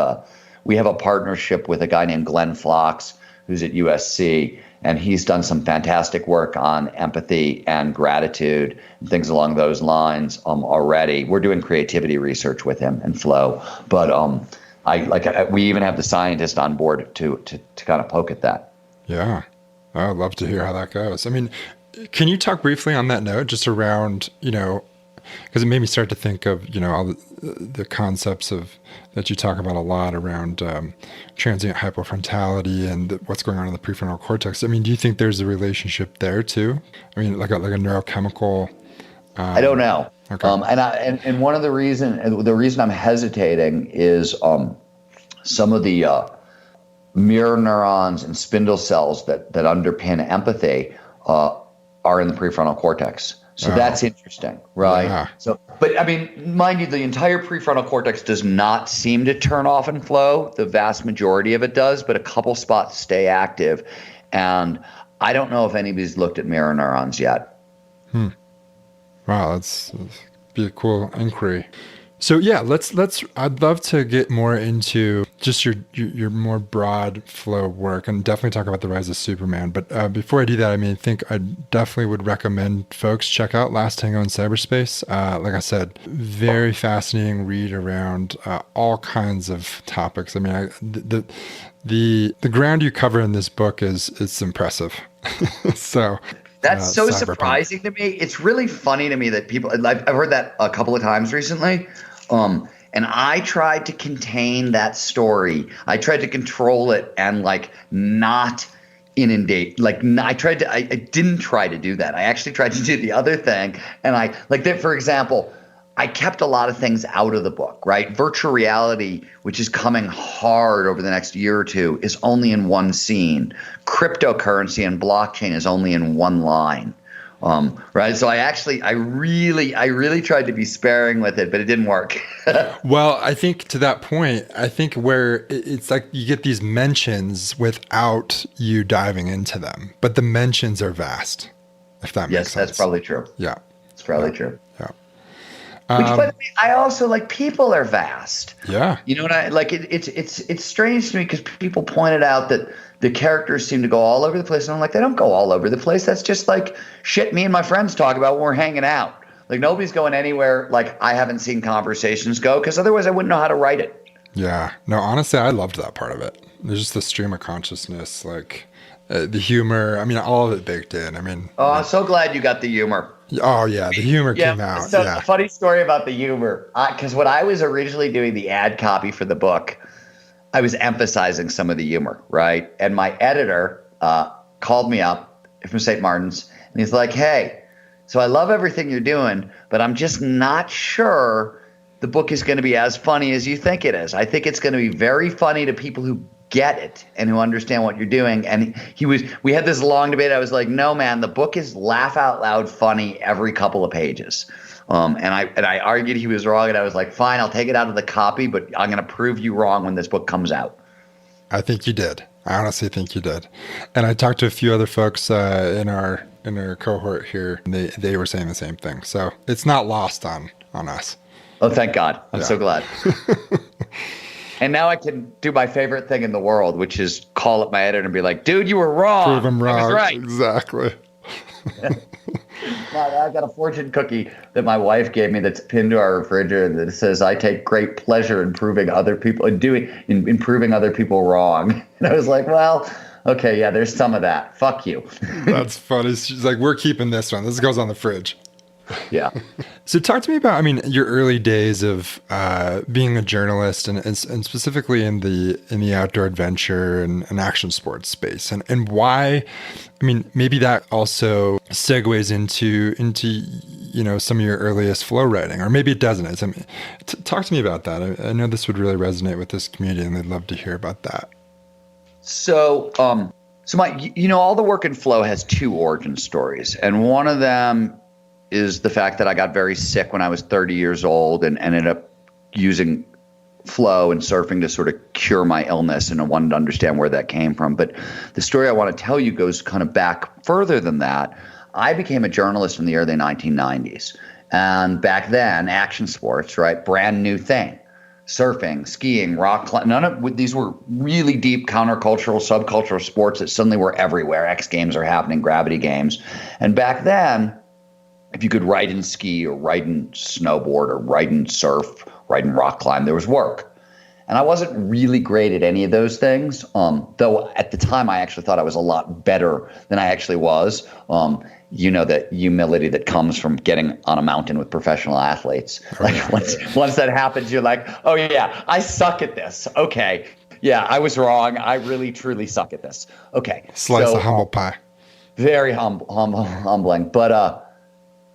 we have a partnership with a guy named Glenn Fox, who's at USC, and he's done some fantastic work on empathy and gratitude and things along those lines already. We're doing creativity research with him and flow, but we even have the scientist on board to kind of poke at that. Yeah, I would love to hear how that goes. I mean, can you talk briefly on that note, just around, because it made me start to think of, all the concepts that you talk about a lot around transient hypofrontality and what's going on in the prefrontal cortex. I mean, do you think there's a relationship there too? I mean, like a neurochemical. I don't know. Okay. And one of the reason I'm hesitating is some of the mirror neurons and spindle cells that underpin empathy are in the prefrontal cortex. So that's interesting, right? Yeah. So, but I mean, mind you, the entire prefrontal cortex does not seem to turn off and flow. The vast majority of it does, but a couple spots stay active. And I don't know if anybody's looked at mirror neurons yet. Wow, that's be a cool inquiry. So yeah, I'd love to get more into just your more broad flow work and definitely talk about the rise of Superman. But before I do that, I mean, I think I definitely would recommend folks check out Last Tango in Cyberspace. Like I said, very fascinating read around all kinds of topics. I mean, the ground you cover in this book is impressive. So. That's so cyberpunk. surprising to me. It's really funny to me that people, I've heard that a couple of times recently. And I tried to contain that story. I tried to control it and not inundate. I didn't try to do that. I actually tried to do the other thing. And for example, I kept a lot of things out of the book, right? Virtual reality, which is coming hard over the next year or two, is only in one scene. Cryptocurrency and blockchain is only in one line, right? So I really tried to be sparing with it, but it didn't work. Well, I think to that point, where it's like you get these mentions without you diving into them, but the mentions are vast, if that makes sense. Yes, that's probably true. Yeah. It's probably true. Yeah. Which, by the way, I also people are vast. Yeah. You know what it's strange to me because people pointed out that the characters seem to go all over the place. And I'm like, they don't go all over the place. That's just shit me and my friends talk about when we're hanging out. Nobody's going anywhere I haven't seen conversations go, because otherwise I wouldn't know how to write it. Yeah. No, honestly, I loved that part of it. There's just the stream of consciousness, the humor. I mean, all of it baked in. I mean. Oh, I'm so glad you got the humor. Oh, yeah. The humor came out. So yeah. A funny story about the humor. Because when I was originally doing the ad copy for the book, I was emphasizing some of the humor, right? And my editor called me up from St. Martin's, and he's like, hey, so I love everything you're doing, but I'm just not sure the book is going to be as funny as you think it is. I think it's going to be very funny to people who get it and who understand what you're doing. And we had this long debate. I was like, no, man, the book is laugh out loud funny every couple of pages. And I argued he was wrong, and I was like, fine, I'll take it out of the copy, but I'm going to prove you wrong when this book comes out. I think you did. I honestly think you did. And I talked to a few other folks in our cohort here, and they were saying the same thing. So it's not lost on us. Oh, thank God. I'm so glad. And now I can do my favorite thing in the world, which is call up my editor and be like, dude, you were wrong. Prove him wrong. I was right. Exactly. I got a fortune cookie that my wife gave me that's pinned to our refrigerator that says, I take great pleasure in proving other people in proving other people wrong. And I was like, well, okay, yeah, there's some of that. Fuck you. That's funny. She's like, we're keeping this one. This goes on the fridge. Yeah. So talk to me about, your early days of being a journalist and specifically in the outdoor adventure and action sports space and why, maybe that also segues into some of your earliest flow writing, or maybe it doesn't. Talk to me about that. I know this would really resonate with this community, and they'd love to hear about that. So, all the work in flow has two origin stories, and one of them is the fact that I got very sick when I was 30 years old and ended up using flow and surfing to sort of cure my illness, and I wanted to understand where that came from. But the story I want to tell you goes kind of back further than that. I became a journalist in the early 1990s. And back then, action sports, right, brand new thing. surfing, skiing, rock climbing. None of these were really deep countercultural, subcultural sports that suddenly were everywhere. X Games are happening, gravity games. And back then, if you could ride and ski or ride and snowboard or ride and surf, ride and rock climb, there was work. And I wasn't really great at any of those things, though at the time I actually thought I was a lot better than I actually was. That humility that comes from getting on a mountain with professional athletes. Like once that happens, you're like, oh yeah, I suck at this. Okay, yeah, I was wrong. I really truly suck at this. Okay, slice of humble pie. Very humbling, but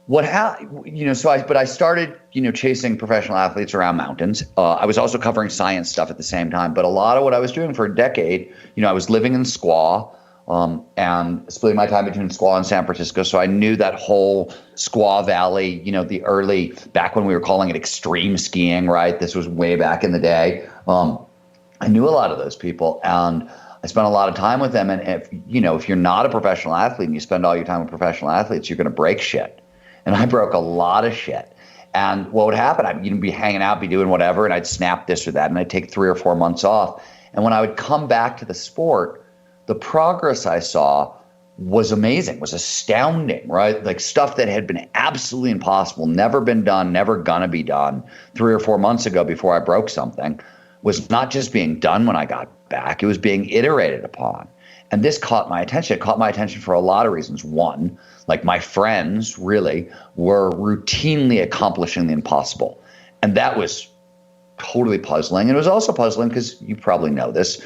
I started, chasing professional athletes around mountains. I was also covering science stuff at the same time, but a lot of what I was doing for a decade, I was living in Squaw, and splitting my time between Squaw and San Francisco. So I knew that whole Squaw Valley, the early, back when we were calling it extreme skiing, right? This was way back in the day. I knew a lot of those people, and I spent a lot of time with them. And if you're not a professional athlete and you spend all your time with professional athletes, you're going to break shit. And I broke a lot of shit. And what would happen, I'd be hanging out, be doing whatever, and I'd snap this or that, and I'd take 3 or 4 months off. And when I would come back to the sport, the progress I saw was amazing, was astounding, right? Like stuff that had been absolutely impossible, never been done, never gonna be done 3 or 4 months ago before I broke something, was not just being done when I got back, it was being iterated upon. And this caught my attention. It caught my attention for a lot of reasons. One, like my friends really were routinely accomplishing the impossible. And that was totally puzzling. And it was also puzzling because you probably know this.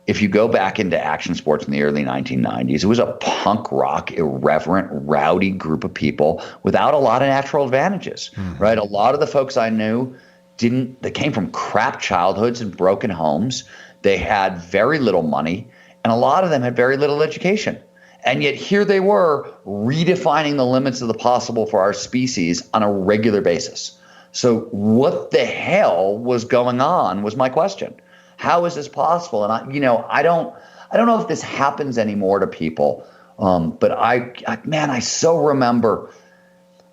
If you go back into action sports in the early 1990s, it was a punk rock, irreverent, rowdy group of people without a lot of natural advantages, right? A lot of the folks I knew they came from crap childhoods and broken homes. They had very little money, and a lot of them had very little education. And yet here they were redefining the limits of the possible for our species on a regular basis. So what the hell was going on was my question. How is this possible? And I don't know if this happens anymore to people. But I so remember.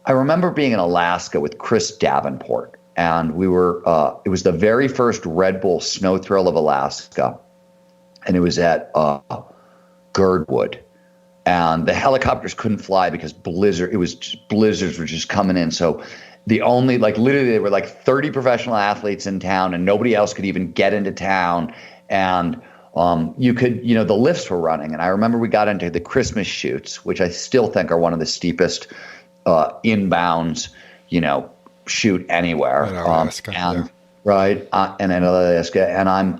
I remember being in Alaska with Chris Davenport, and we were. It was the very first Red Bull Snow Thrill of Alaska, and it was at Girdwood, and the helicopters couldn't fly because blizzards were just coming in. So the only, literally there were 30 professional athletes in town and nobody else could even get into town. And you could, the lifts were running. And I remember we got into the Christmas chutes, which I still think are one of the steepest inbounds, chute anywhere. In Alaska, Right. And in Alaska. And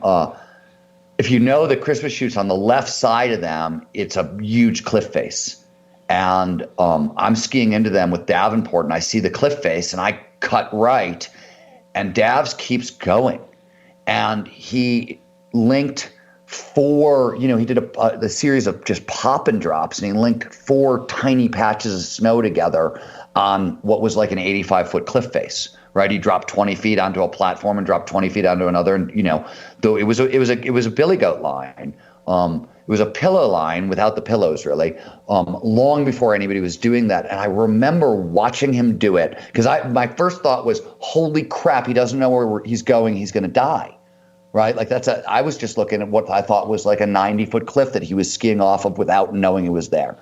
if you know the Christmas chutes on the left side of them, it's a huge cliff face. And I'm skiing into them with Davenport, and I see the cliff face, and I cut right, and Davs keeps going. And he linked 4, he did a series of just pop and drops, and he linked 4 tiny patches of snow together on what was like an 85-foot cliff face. Right, he dropped 20 feet onto a platform and dropped 20 feet onto another, and though it was a billy goat line. It was a pillow line without the pillows, really, long before anybody was doing that. And I remember watching him do it because my first thought was, holy crap, he doesn't know where he's going. He's going to die, right? I was just looking at what I thought was like a 90-foot cliff that he was skiing off of without knowing it was there.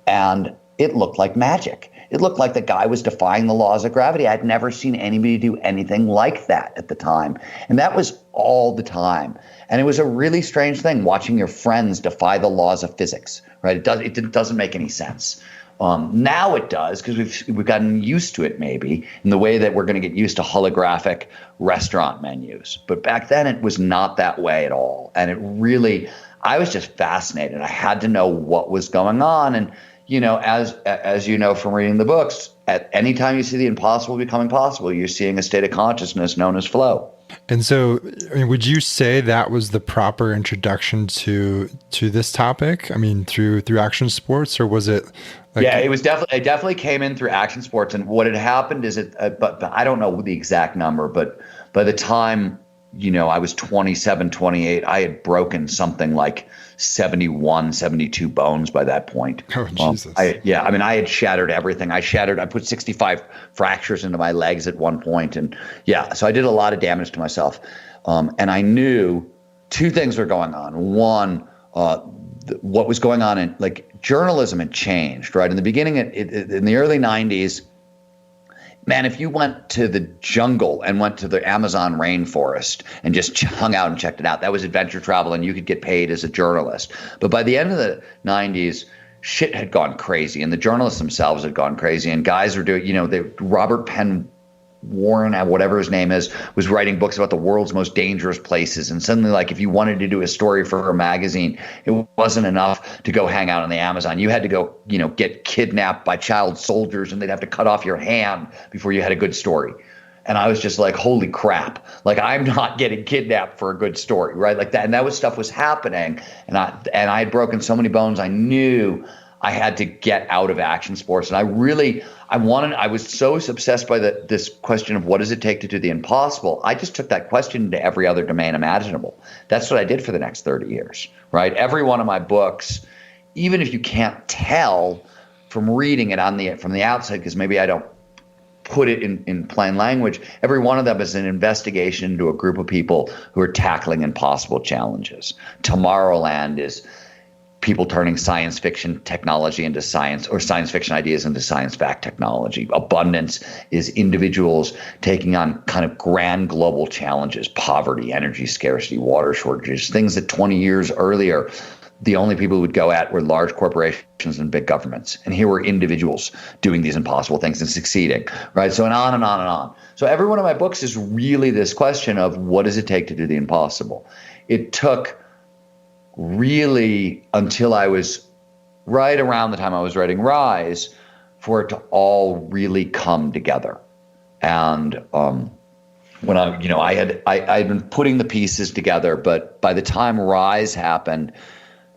And it looked like magic. It looked like the guy was defying the laws of gravity. I'd never seen anybody do anything like that at the time. And that was all the time. And it was a really strange thing watching your friends defy the laws of physics, right? It doesn't make any sense. Now it does because we've gotten used to it maybe in the way that we're going to get used to holographic restaurant menus. But back then it was not that way at all. And I was just fascinated. I had to know what was going on. And as you know from reading the books, at any time you see the impossible becoming possible, you're seeing a state of consciousness known as flow. And so, would you say that was the proper introduction to this topic? Through action sports, or was it? It was definitely. It definitely came in through action sports, and what had happened is but I don't know the exact number, but by the time I was 27, 28. I had broken something like 71, 72 bones by that point. Oh, Jesus. I had shattered everything. I put 65 fractures into my legs at one point. And so I did a lot of damage to myself. And I knew two things were going on. One, what was going on in journalism had changed, right? In the beginning, in the early 90s, man, if you went to the jungle and went to the Amazon rainforest and just hung out and checked it out, that was adventure travel and you could get paid as a journalist. But by the end of the 90s, shit had gone crazy and the journalists themselves had gone crazy and guys were doing, Robert Penn Warren, whatever his name is, was writing books about the world's most dangerous places. And suddenly, if you wanted to do a story for a magazine, it wasn't enough to go hang out on the Amazon. You had to go, get kidnapped by child soldiers and they'd have to cut off your hand before you had a good story. And I was just like, holy crap, I'm not getting kidnapped for a good story, right? Like that. And that stuff was happening. And I had broken so many bones. I knew I had to get out of action sports. And I was so obsessed by this question of what does it take to do the impossible. I just took that question into every other domain imaginable. That's what I did for the next 30 years, right? Every one of my books, even if you can't tell from reading it from the outside, because maybe I don't put it in plain language, every one of them is an investigation into a group of people who are tackling impossible challenges. Tomorrowland is people turning science fiction technology into science, or science fiction ideas into science fact technology. Abundance is individuals taking on kind of grand global challenges, poverty, energy scarcity, water shortages, things that 20 years earlier, the only people who would go at were large corporations and big governments. And here were individuals doing these impossible things and succeeding, right? So, and on and on and on. So every one of my books is really this question of what does it take to do the impossible? It took really until I was right around the time I was writing Rise for it to all really come together. And when I had been putting the pieces together, but by the time Rise happened,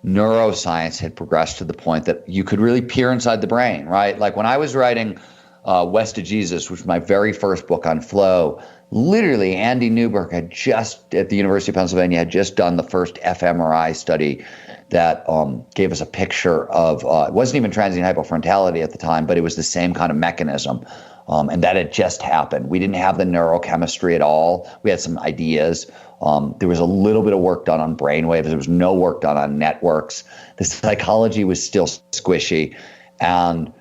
neuroscience had progressed to the point that you could really peer inside the brain, right? Like when I was writing West of Jesus, which was my very first book on flow, literally, Andy Newberg had just, at the University of Pennsylvania, had just done the first fMRI study that gave us a picture of, it wasn't even transient hypofrontality at the time, but it was the same kind of mechanism. And that had just happened. We didn't have the neurochemistry at all. We had some ideas. There was a little bit of work done on brainwaves. There was no work done on networks. The psychology was still squishy. And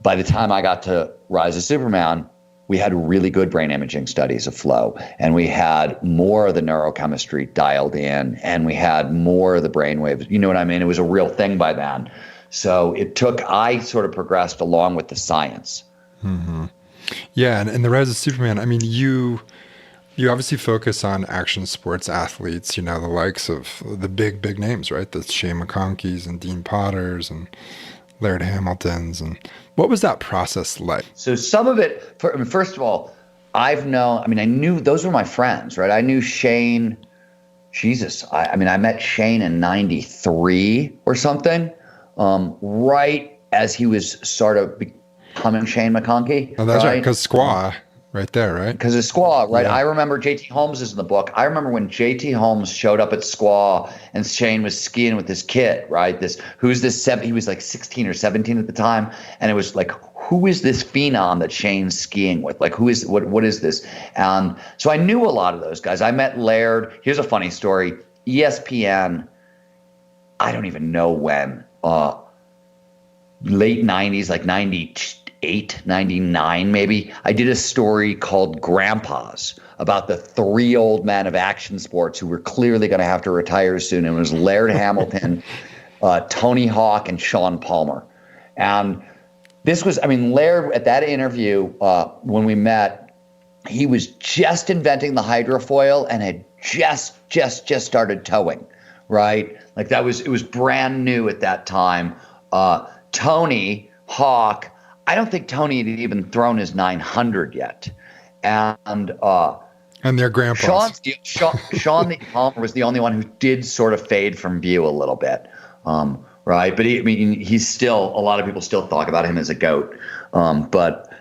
by the time I got to Rise of Superman, we had really good brain imaging studies of flow, and we had more of the neurochemistry dialed in, and we had more of the brainwaves. You know what I mean? It was a real thing by then. So I sort of progressed along with the science. Mm-hmm. Yeah, and the Rise of Superman, I mean, you obviously focus on action sports athletes, the likes of the big names, right? The Shane McConkeys and Dean Potters and Laird Hamiltons. And what was that process like? So some of it, first of all, I knew those were my friends, right? I knew Shane, I met Shane in 93 or something, right as he was sort of becoming Shane McConkey. Oh, that's right, because Squaw. Right there, right? Because of Squaw, right? Yeah. I remember J.T. Holmes is in the book. I remember when J.T. Holmes showed up at Squaw and Shane was skiing with this kid, right? He was like 16 or 17 at the time. And it was like, who is this phenom that Shane's skiing with? Like, what is this? And so I knew a lot of those guys. I met Laird. Here's a funny story. ESPN, I don't even know when, late 90s, like 98, 99 maybe, I did a story called Grandpas about the three old men of action sports who were clearly going to have to retire soon. And it was Laird Hamilton, Tony Hawk, and Sean Palmer. And this was, Laird, at that interview, when we met, he was just inventing the hydrofoil and had just started towing, right? Like it was brand new at that time. Tony Hawk, I don't think Tony had even thrown his 900 yet. And their grandpas. Sean the Palmer was the only one who did sort of fade from view a little bit. Right. But he's still, a lot of people still talk about him as a GOAT. But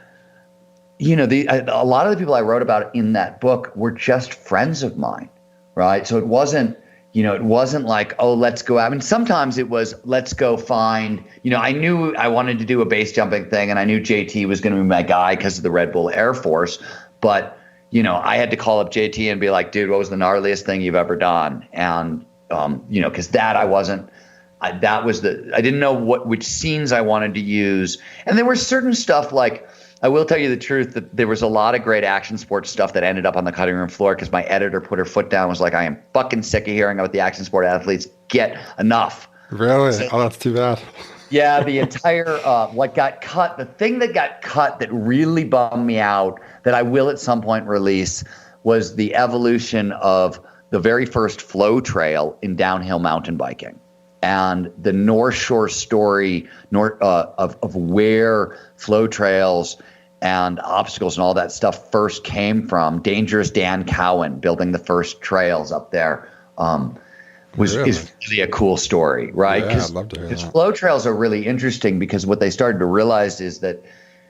a lot of the people I wrote about in that book were just friends of mine, right? So it wasn't like, oh, let's go out. I mean, sometimes it was, let's go find, I knew I wanted to do a base jumping thing, and I knew JT was going to be my guy because of the Red Bull Air Force. But, I had to call up JT and be like, dude, what was the gnarliest thing you've ever done? And, because that I didn't know which scenes I wanted to use. And there was certain stuff like, I will tell you the truth that there was a lot of great action sports stuff that ended up on the cutting room floor because my editor put her foot down and was like, I am fucking sick of hearing about the action sport athletes. Get enough. Really? So, that's too bad. Yeah, the entire, what got cut, the thing that got cut that really bummed me out that I will at some point release was the evolution of the very first flow trail in downhill mountain biking. And the North Shore story of where flow trails and obstacles and all that stuff first came from. Dangerous Dan Cowan building the first trails up there is really a cool story, right? Yeah, I'd love to hear that. Because flow trails are really interesting because what they started to realize is that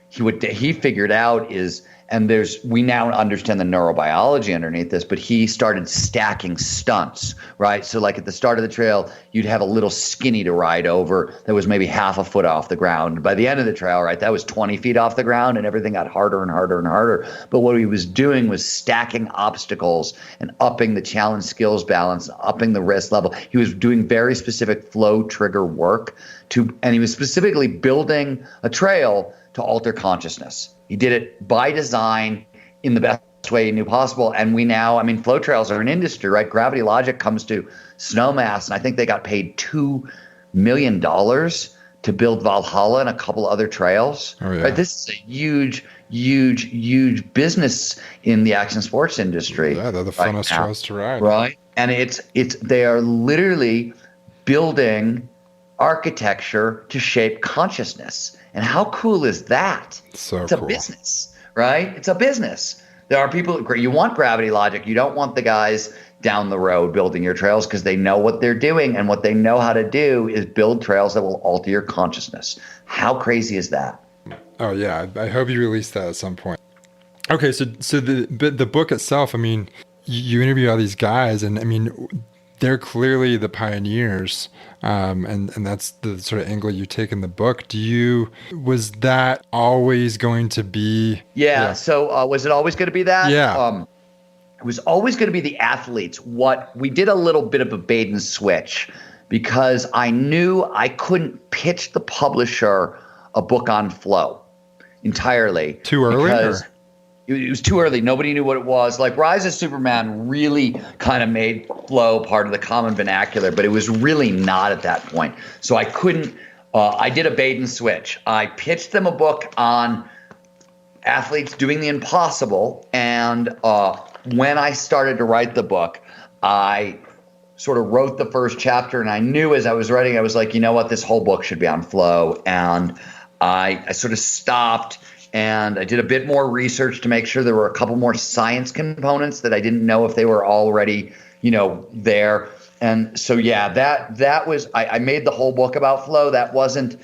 he figured out is, and we now understand the neurobiology underneath this, but he started stacking stunts, right? So like at the start of the trail, you'd have a little skinny to ride over that was maybe half a foot off the ground. By the end of the trail, right, that was 20 feet off the ground, and everything got harder and harder and harder. But what he was doing was stacking obstacles and upping the challenge skills balance, upping the risk level. He was doing very specific flow trigger work and he was specifically building a trail to alter consciousness. He did it by design in the best way he knew possible. And flow trails are an industry, right? Gravity Logic comes to Snowmass, and I think they got paid $2 million to build Valhalla and a couple other trails. Oh, yeah. Right? This is a huge, huge, huge business in the action sports industry. Yeah, they're the funnest trails to ride. Right. And they are literally building architecture to shape consciousness. And how cool is that? It's cool. A business, right? It's a business. There are people, you want Gravity Logic. You don't want the guys down the road building your trails because they know what they're doing, and what they know how to do is build trails that will alter your consciousness. How crazy is that? Oh, yeah. I hope you release that at some point. Okay, so the book itself, I mean, you interview all these guys, and I mean, they're clearly the pioneers, and that's the sort of angle you take in the book. Was that always going to be? Yeah. So was it always going to be that? Yeah. It was always going to be the athletes. We did a little bit of a bait and switch because I knew I couldn't pitch the publisher a book on flow entirely. Too early? It was too early. Nobody knew what it was. Like Rise of Superman really kind of made flow part of the common vernacular, but it was really not at that point. So I couldn't, I did a bait and switch. I pitched them a book on athletes doing the impossible. And when I started to write the book, I sort of wrote the first chapter, and I knew as I was writing, I was like, you know what, this whole book should be on flow. And I sort of stopped. And I did a bit more research to make sure there were a couple more science components that I didn't know if they were already, there. And so, yeah, that was, I made the whole book about flow. That wasn't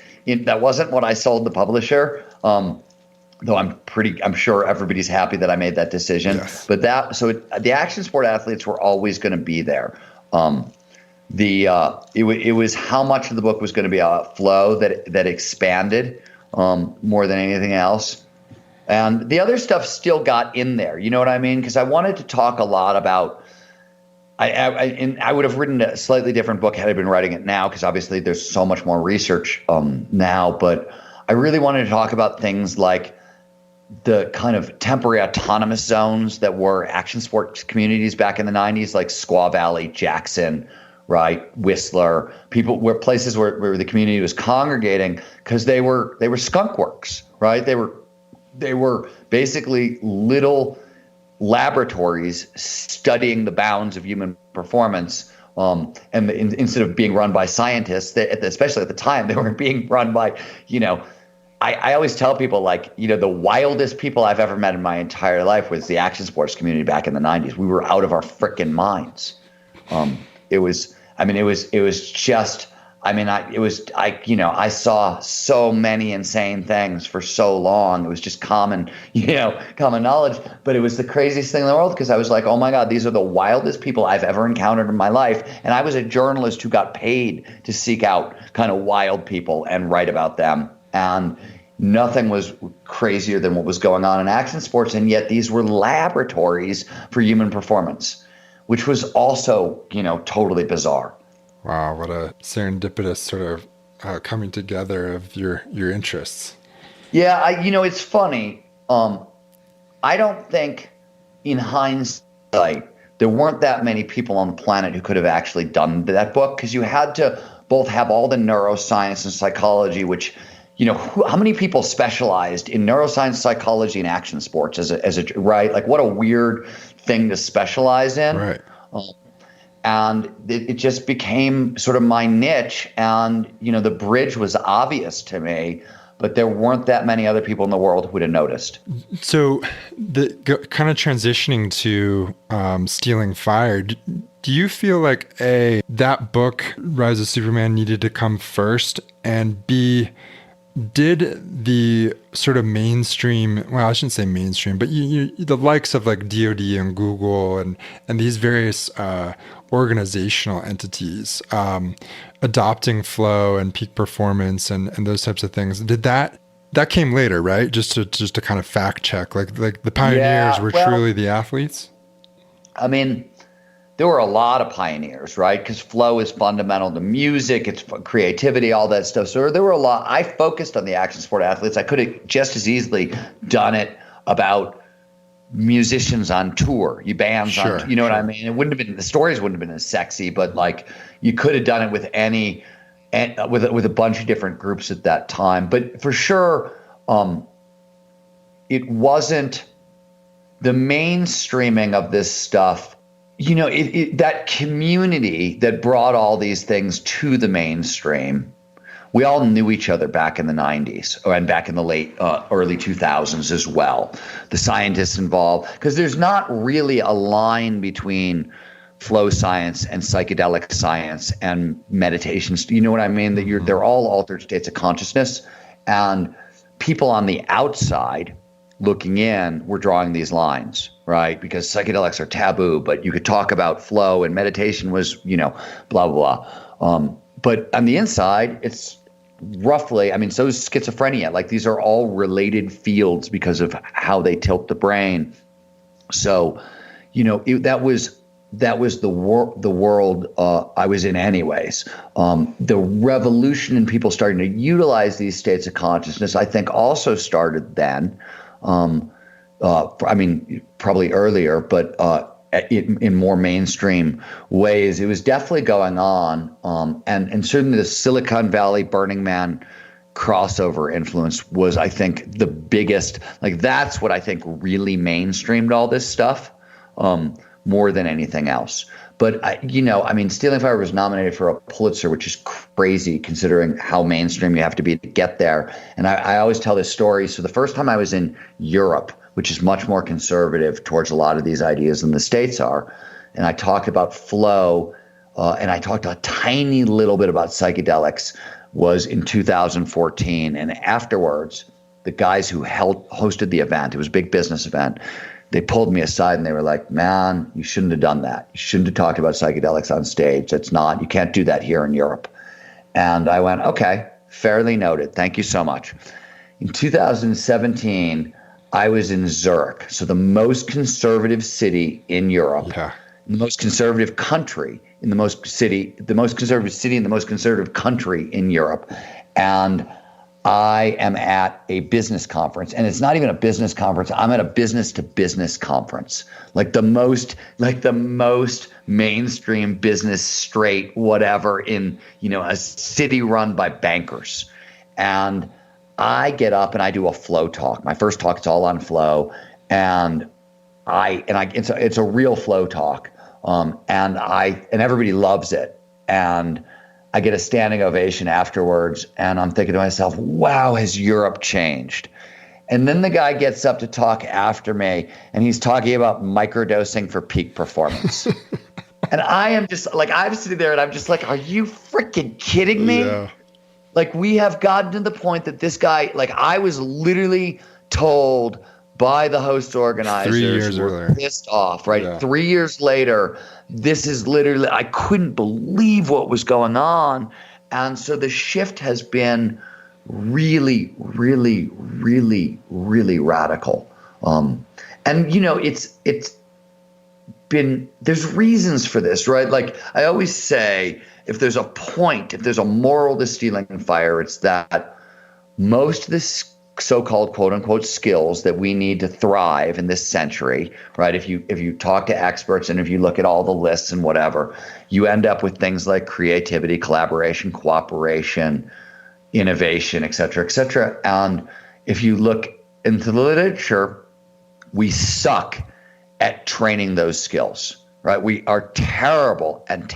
what I sold the publisher. Though I'm sure everybody's happy that I made that decision. Yes. But the action sport athletes were always going to be there. It was how much of the book was going to be about flow that expanded. More than anything else. And the other stuff still got in there. You know what I mean? Because I wanted to talk a lot about, I would have written a slightly different book had I been writing it now, because obviously there's so much more research now. But I really wanted to talk about things like the kind of temporary autonomous zones that were action sports communities back in the 90s, like Squaw Valley, Jackson, right, Whistler, places where the community was congregating because they were skunk works, right? They were basically little laboratories studying the bounds of human performance. Instead of being run by scientists, especially at the time, they were being run by, I always tell people the wildest people I've ever met in my entire life was the action sports community back in the 90s. We were out of our frickin' minds. It was just I saw so many insane things for so long. It was just common knowledge, but it was the craziest thing in the world because I was like, oh my God, these are the wildest people I've ever encountered in my life. And I was a journalist who got paid to seek out kind of wild people and write about them. And nothing was crazier than what was going on in action sports. And yet these were laboratories for human performance, which was also, totally bizarre. Wow, what a serendipitous sort of coming together of your interests. Yeah, it's funny. I don't think in hindsight there weren't that many people on the planet who could have actually done that book because you had to both have all the neuroscience and psychology, which, how many people specialized in neuroscience, psychology, and action sports as a right? Like what a weird thing to specialize in. Right. And it just became sort of my niche. And, the bridge was obvious to me, but there weren't that many other people in the world who would have noticed. So kind of transitioning to Stealing Fire, do you feel like that book, Rise of Superman, needed to come first? And B, did the sort of mainstream, well, I shouldn't say mainstream, but the likes of like DoD and Google and these various organizational entities adopting flow and peak performance and those types of things, did that came later, right? Just to kind of fact check, like the pioneers were truly the athletes? I mean, there were a lot of pioneers, right? Because flow is fundamental to music, it's creativity, all that stuff. So there were a lot. I focused on the action sport athletes. I could have just as easily done it about musicians on tour, bands on, what I mean? It wouldn't have been, the stories wouldn't have been as sexy, but like you could have done it with with a bunch of different groups at that time. But for sure, it wasn't the mainstreaming of this stuff. That community that brought all these things to the mainstream, we all knew each other back in the 90s and back in the late early 2000s as well. The scientists involved, because there's not really a line between flow science and psychedelic science and meditations. You know what I mean? That they're all altered states of consciousness, and people on the outside looking in were drawing these lines, right? Because psychedelics are taboo, but you could talk about flow and meditation was, blah, blah, blah. But on the inside, it's roughly, so is schizophrenia. Like these are all related fields because of how they tilt the brain. So, that was the world I was in anyways. The revolution in people starting to utilize these states of consciousness, I think also started then. Probably earlier, but in more mainstream ways. It was definitely going on. And certainly the Silicon Valley Burning Man crossover influence was, I think, the biggest. Like that's what I think really mainstreamed all this stuff more than anything else. But, Stealing Fire was nominated for a Pulitzer, which is crazy considering how mainstream you have to be to get there. And I always tell this story. So the first time I was in Europe, which is much more conservative towards a lot of these ideas than the States are, and I talked about flow, and I talked a tiny little bit about psychedelics, was in 2014. And afterwards, the guys who hosted the event, it was a big business event, they pulled me aside and they were like, man, you shouldn't have done that. You shouldn't have talked about psychedelics on stage. You can't do that here in Europe. And I went, okay, fairly noted. Thank you so much. In 2017, I was in Zurich. So the most conservative city in Europe, the most conservative country in the most conservative city in the most conservative country in Europe. And I am at a business conference, and it's not even a business conference. I'm at a business to business conference, like the most mainstream business straight, whatever in, a city run by bankers. And I get up and I do a flow talk. My first talk, it's all on flow. And it's a real flow talk. And everybody loves it. And I get a standing ovation afterwards, and I'm thinking to myself, wow, has Europe changed? And then the guy gets up to talk after me, and he's talking about microdosing for peak performance. And I am just like, I'm sitting there and I'm just like, are you freaking kidding me? Yeah. Like, we have gotten to the point that this guy, like, I was literally told by the host organizers 3 years who were earlier. pissed off, right? Yeah. 3 years later, this is literally, I couldn't believe what was going on. And so the shift has been really, really, really, really radical. And, you know, it's been, there's reasons for this, right? Like, I always say, if there's a point, if there's a moral to stealing fire, it's that most of this so-called quote unquote skills that we need to thrive in this century, right? If you talk to experts and if you look at all the lists and whatever, you end up with things like creativity, collaboration, cooperation, innovation, et cetera, et cetera. And if you look into the literature, we suck at training those skills, right? We are terrible at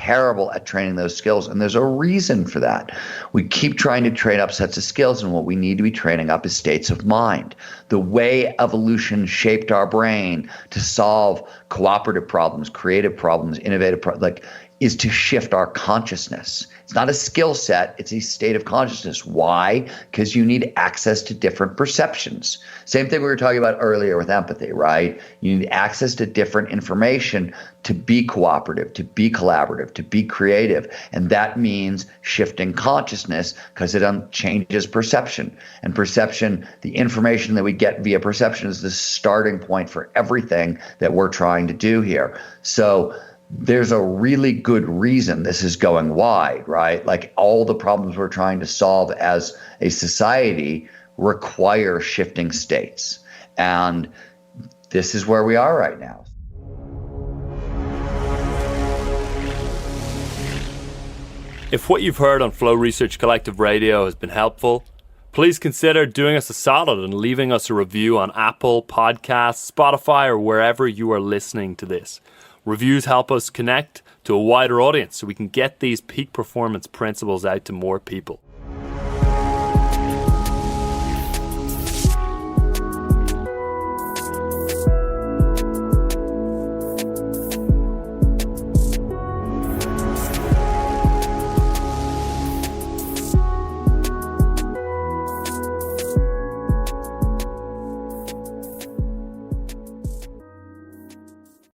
training those skills. And there's a reason for that. We keep trying to train up sets of skills, and what we need to be training up is states of mind. The way evolution shaped our brain to solve cooperative problems, creative problems, innovative problems, is to shift our consciousness. It's not a skill set, it's a state of consciousness. Why? Because you need access to different perceptions. Same thing we were talking about earlier with empathy, right? You need access to different information to be cooperative, to be collaborative, to be creative. And that means shifting consciousness, because it changes perception. And perception, the information that we get via perception, is the starting point for everything that we're trying to do here. So there's a really good reason this is going wide, right? Like, all the problems we're trying to solve as a society require shifting states. And this is where we are right now. If what you've heard on Flow Research Collective Radio has been helpful, please consider doing us a solid and leaving us a review on Apple Podcasts, Spotify, or wherever you are listening to this. Reviews help us connect to a wider audience so we can get these peak performance principles out to more people.